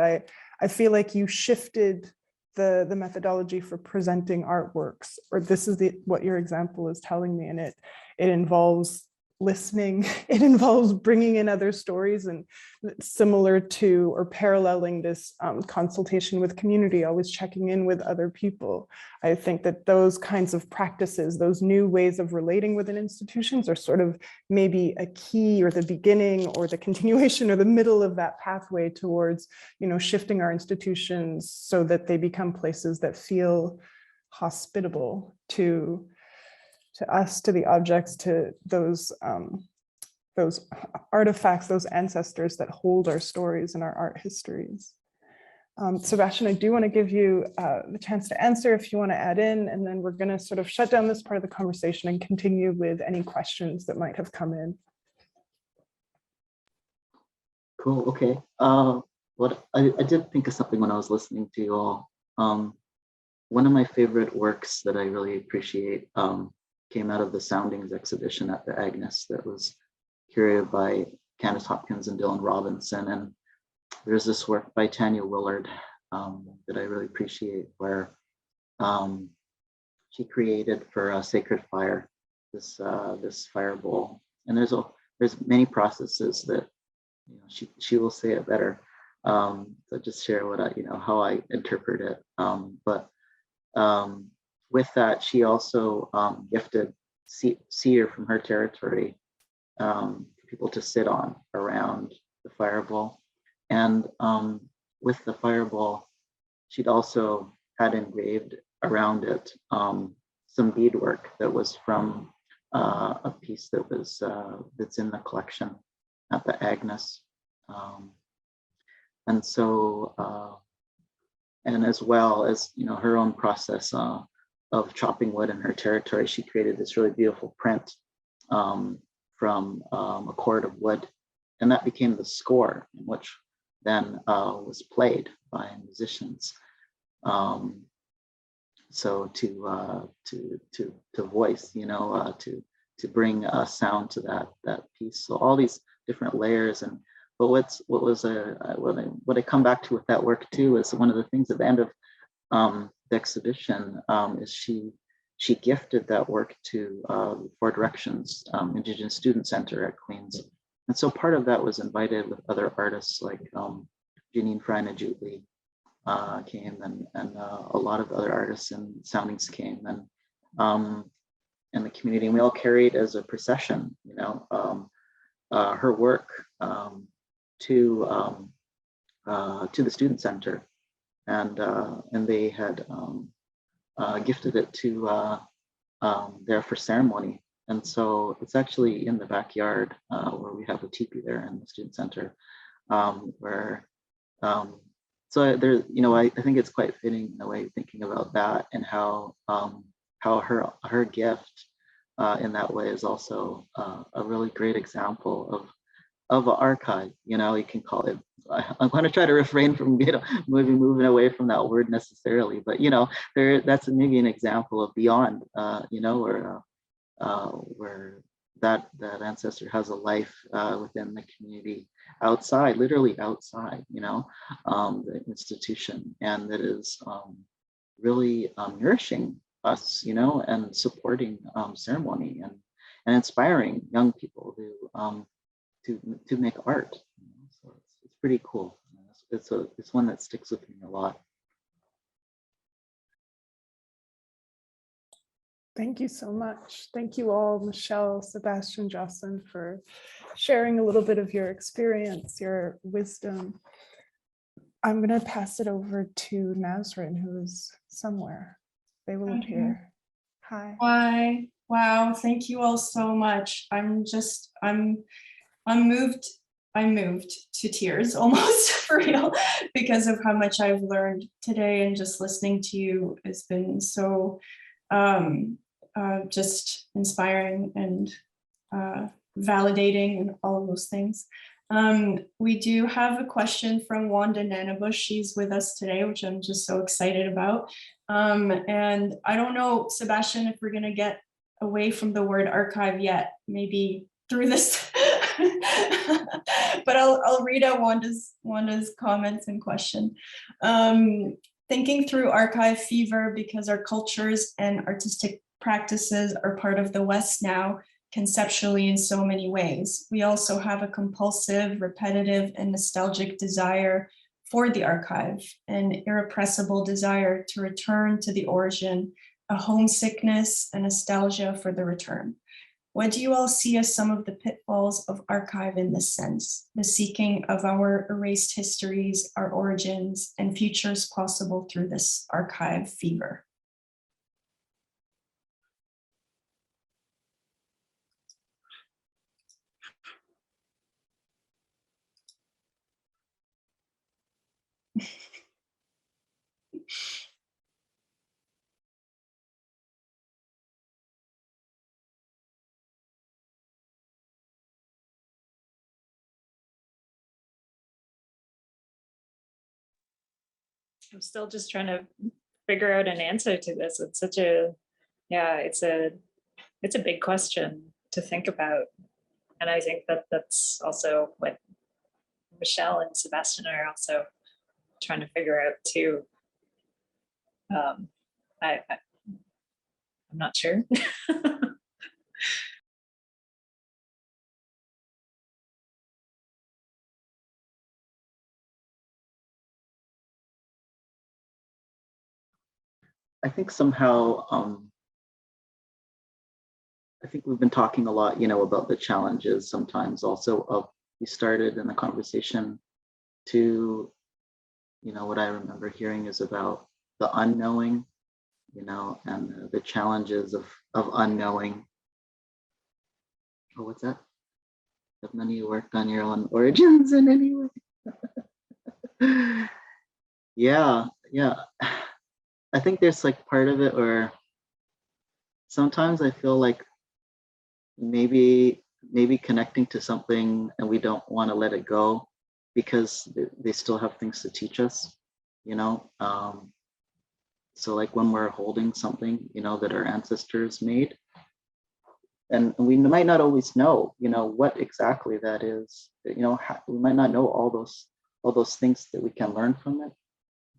I feel like you shifted the methodology for presenting artworks, or this is what your example is telling me, and it involves listening, it involves bringing in other stories, and similar to or paralleling this consultation with community, always checking in with other people. I think that those kinds of practices, those new ways of relating within institutions, are sort of maybe a key or the beginning or the continuation or the middle of that pathway towards, shifting our institutions so that they become places that feel hospitable to us, to the objects, to those artifacts, those ancestors that hold our stories and our art histories. Sebastian, I do want to give you the chance to answer if you want to add in, and then we're going to sort of shut down this part of the conversation and continue with any questions that might have come in. Cool, okay. What I did think of something when I was listening to you all. One of my favorite works that I really appreciate came out of the Soundings exhibition at the Agnes that was curated by Candace Hopkins and Dylan Robinson. And there's this work by Tanya Willard that I really appreciate, where she created for Sacred Fire this fire bowl. And there's many processes that she will say it better. So just share what how I interpret it. But with that, she also gifted cedar from her territory for people to sit on around the fireball. And with the fireball, she'd also had engraved around it some beadwork that was from a piece that was that's in the collection at the Agnes. And so, and as well as her own process of chopping wood in her territory, she created this really beautiful print from a cord of wood, and that became the score, which then was played by musicians. So to voice, to bring a sound to that piece. So all these different layers. And but what I come back to with that work too is one of the things at the end of the exhibition is she gifted that work to Four Directions Indigenous Student Center at Queens. And so part of that was invited with other artists like Janine Frina-Jutli came, and a lot of other artists and Soundings came. And and the community, and we all carried as a procession, her work to the student center, and they had gifted it to there for ceremony. And so it's actually in the backyard where we have a teepee there in the student center, so there, I think it's quite fitting in a way, thinking about that, and how her gift in that way is also a really great example of an archive. You can call it. I'm going to try to refrain from moving away from that word necessarily, but that's maybe an example of beyond, where that ancestor has a life within the community, outside, literally outside, the institution, and that is really nourishing us, and supporting ceremony, and inspiring young people to make art. So it's pretty cool. It's one that sticks with me a lot. Thank you so much. Thank you all, Michelle, Sebastian, Jocelyn, for sharing a little bit of your experience, your wisdom. I'm going to pass it over to Nasrin, who is somewhere. They will appear. Hi. Hi. Wow. Thank you all so much. I'm moved. I'm moved to tears almost, for real, because of how much I've learned today, and just listening to you has been so just inspiring and validating, and all of those things. We do have a question from Wanda Nanabush. She's with us today, which I'm just so excited about. And I don't know, Sebastian, if we're going to get away from the word archive yet, maybe through this. But I'll read out Wanda's comments and question. Thinking through archive fever, because our cultures and artistic practices are part of the West now, conceptually in so many ways. We also have a compulsive, repetitive, and nostalgic desire for the archive, an irrepressible desire to return to the origin, a homesickness, a nostalgia for the return. What do you all see as some of the pitfalls of archive in this sense? The seeking of our erased histories, our origins, and futures possible through this archive fever. I'm still just trying to figure out an answer to this. It's such a, it's a big question to think about. And I think that that's also what Michelle and Sebastian are also trying to figure out too. I'm not sure. I think somehow, I think we've been talking a lot, about the challenges sometimes also of, we started in the conversation to, what I remember hearing is about the unknowing, and the challenges of unknowing. Oh, what's that? Have none of you worked on your own origins in any way? Yeah. I think there's like part of it where sometimes I feel like maybe connecting to something and we don't want to let it go because they still have things to teach us, so like when we're holding something, that our ancestors made, and we might not always know, what exactly that is, we might not know all those things that we can learn from it.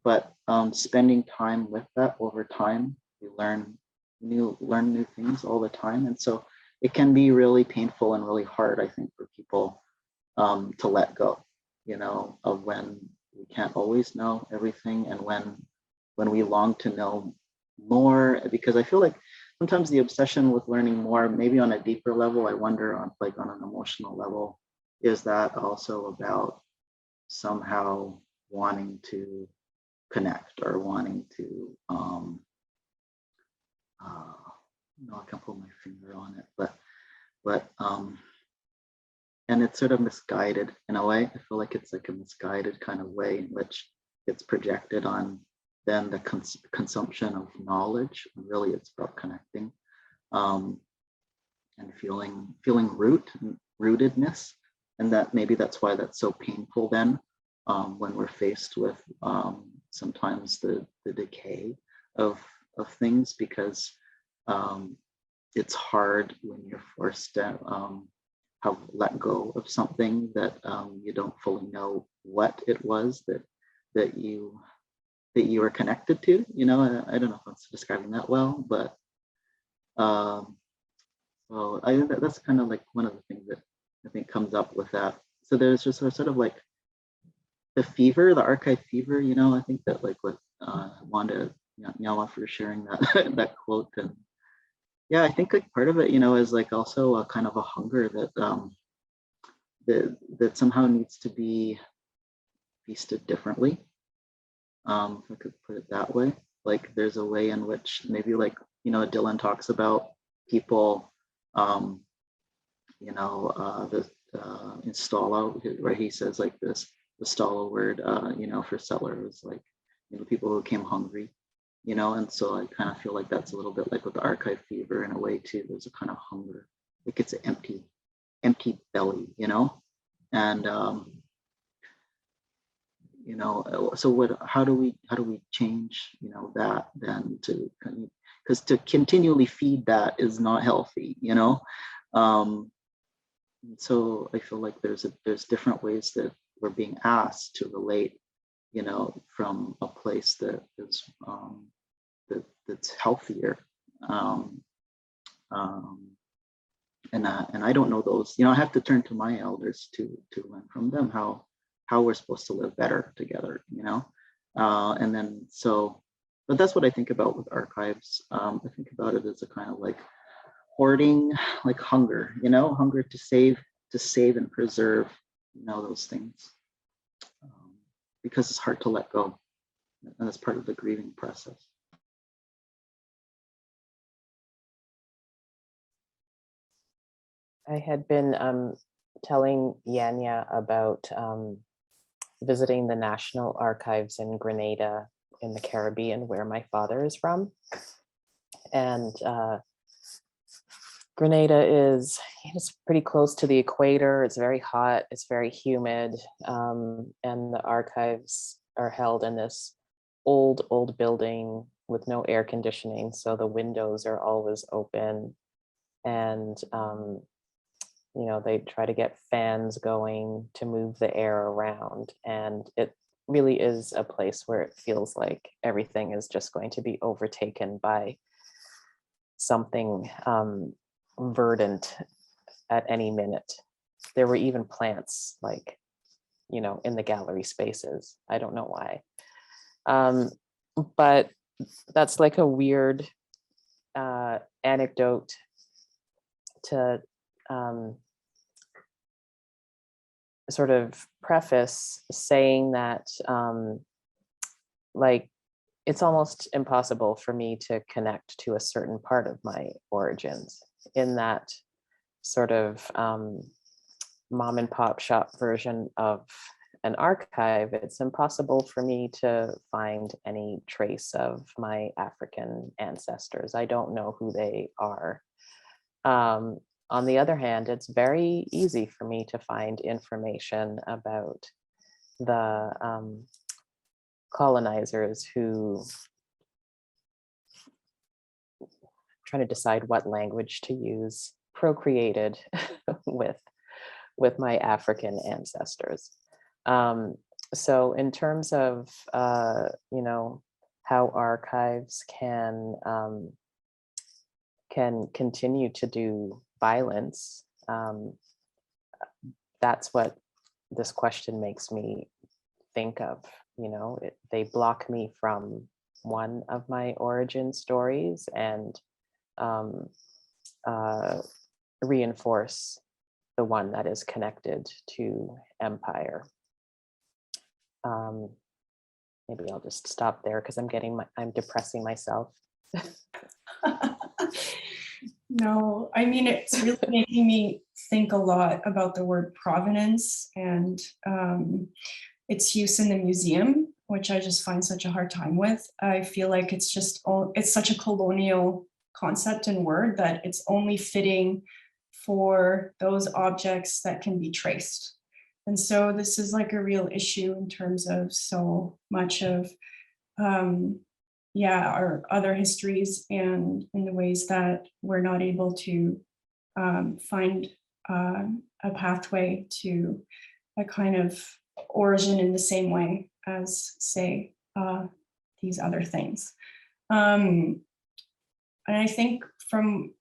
But spending time with that over time, we learn new things all the time. And so it can be really painful and really hard, I think, for people to let go, of when we can't always know everything, and when we long to know more, because I feel like sometimes the obsession with learning more, maybe on a deeper level, I wonder on like on an emotional level, is that also about somehow wanting to connect or wanting to, no, I can't put my finger on it, but and it's sort of misguided in a way. I feel like it's like a misguided kind of way in which it's projected on then the consumption of knowledge. Really, it's about connecting and feeling rootedness, and that maybe that's why that's so painful then when we're faced with sometimes the decay of things, because it's hard when you're forced to have let go of something that you don't fully know what it was that you were connected to. You know, I don't know if I'm describing that well, but well, that's kind of like one of the things that I think comes up with that. So there's just sort of like the fever, the archive fever. You know, I think that like what Wanda Nyama for sharing that that quote. And yeah, I think like part of it, you know, is like also a kind of a hunger that that somehow needs to be feasted differently. If I could put it that way. Like there's a way in which maybe like, you know, Dylan talks about people, you know, the installa, where he says like this, the stalla word, you know, for seller is like, you know, people who came hungry, you know, and so I kind of feel like that's a little bit like with the archive fever in a way too. There's a kind of hunger, like it's an empty belly, you know, and you know, so how do we change, you know, that then to, because to continually feed that is not healthy, you know. So I feel like there's different ways that we're being asked to relate, you know, from a place that is that's healthier. And I don't know those, you know, I have to turn to my elders to learn from them how we're supposed to live better together, you know. And then so, but that's what I think about with archives. I think about it as a kind of like hoarding, like hunger, you know, hunger to save and preserve, you know, those things, because it's hard to let go, and that's part of the grieving process. I had been telling Yaniya about visiting the National Archives in Grenada in the Caribbean, where my father is from. And Grenada is pretty close to the equator. It's very hot, it's very humid, and the archives are held in this old building with no air conditioning, so the windows are always open. And you know, they try to get fans going to move the air around, and it really is a place where it feels like everything is just going to be overtaken by something verdant at any minute. There were even plants, like, you know, in the gallery spaces. I don't know why. But that's like a weird anecdote to sort of preface saying that like it's almost impossible for me to connect to a certain part of my origins, in that sort of mom and pop shop version of an archive. It's impossible for me to find any trace of my African ancestors. I don't know who they are. On the other hand, it's very easy for me to find information about the colonizers who, trying to decide what language to use, procreated with my African ancestors. So in terms of you know, how archives can continue to do violence, that's what this question makes me think of. You know, they block me from one of my origin stories, and reinforce the one that is connected to empire. Maybe I'll just stop there because I'm depressing myself. No, I mean, it's really making me think a lot about the word provenance and its use in the museum, which I just find such a hard time with. I feel like it's such a colonial concept and word that it's only fitting for those objects that can be traced. And so this is like a real issue in terms of so much of our other histories, and in the ways that we're not able to find a pathway to a kind of origin in the same way as, say, these other things. And I think from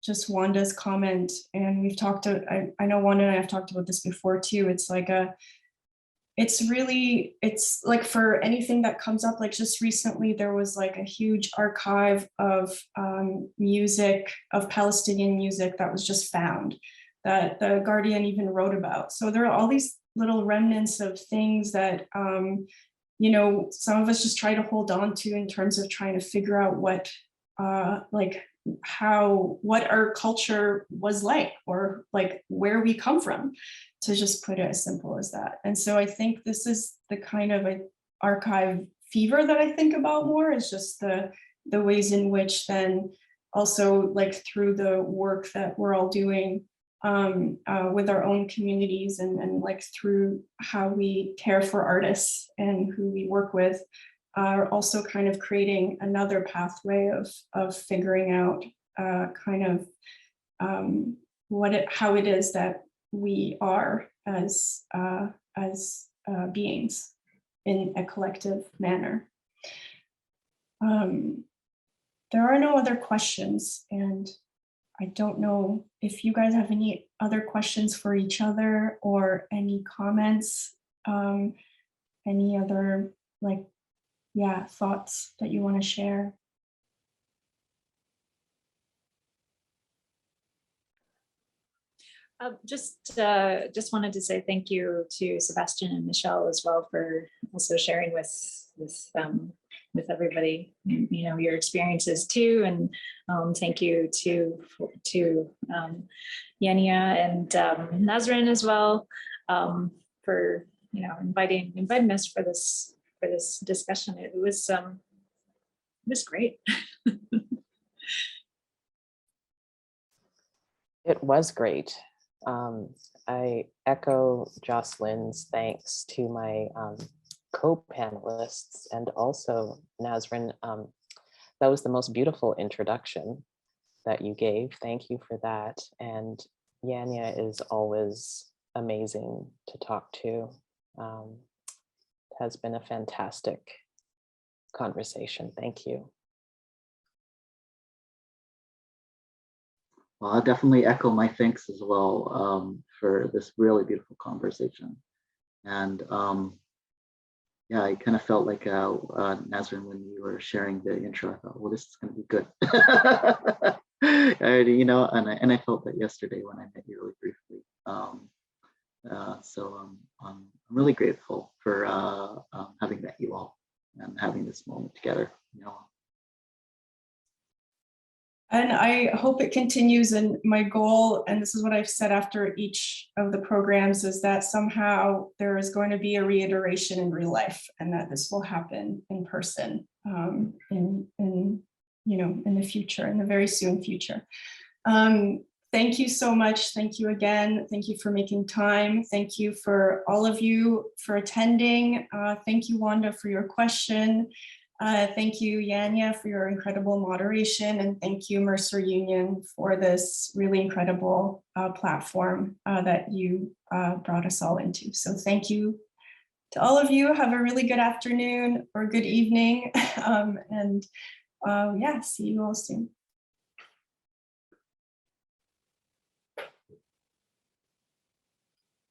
just Wanda's comment, and we've talked to, I know Wanda and I have talked about this before too, it's like it's like for anything that comes up, like just recently there was like a huge archive of music, of Palestinian music that was just found, that the Guardian even wrote about. So there are all these little remnants of things that you know, some of us just try to hold on to in terms of trying to figure out what what our culture was like, or like where we come from, to just put it as simple as that. And so I think this is the kind of archive fever that I think about more, is just the ways in which then also, like through the work that we're all doing with our own communities, and like through how we care for artists and who we work with, are also kind of creating another pathway of figuring out kind of how it is that we are as beings in a collective manner. There are no other questions, and I don't know if you guys have any other questions for each other, or any comments, any other thoughts that you want to share. Just wanted to say thank you to Sebastian and Michelle as well for also sharing with everybody, you know, your experiences too, and thank you to Yaniya and Nasrin as well for, you know, inviting us for this discussion. It was great. It was great. I echo Jocelyn's thanks to my co-panelists, and also Nasrin. That was the most beautiful introduction that you gave. Thank you for that. And Yaniya is always amazing to talk to. It has been a fantastic conversation. Thank you. Well, I'll definitely echo my thanks as well for this really beautiful conversation. And yeah, I kind of felt like Nasrin, when you were sharing the intro, I thought, well, this is going to be good. You know, and I felt that yesterday when I met you really briefly. So I'm really grateful for having met you all and having this moment together. You know. And I hope it continues. And my goal, and this is what I've said after each of the programs, is that somehow there is going to be a reiteration in real life, and that this will happen in person in the future, in the very soon future. Thank you so much. Thank you again. Thank you for making time. Thank you for all of you for attending. Thank you, Wanda, for your question. Thank you, Yaniya, for your incredible moderation, and thank you, Mercer Union, for this really incredible platform that you brought us all into. So thank you to all of you. Have a really good afternoon or good evening, and yeah, see you all soon.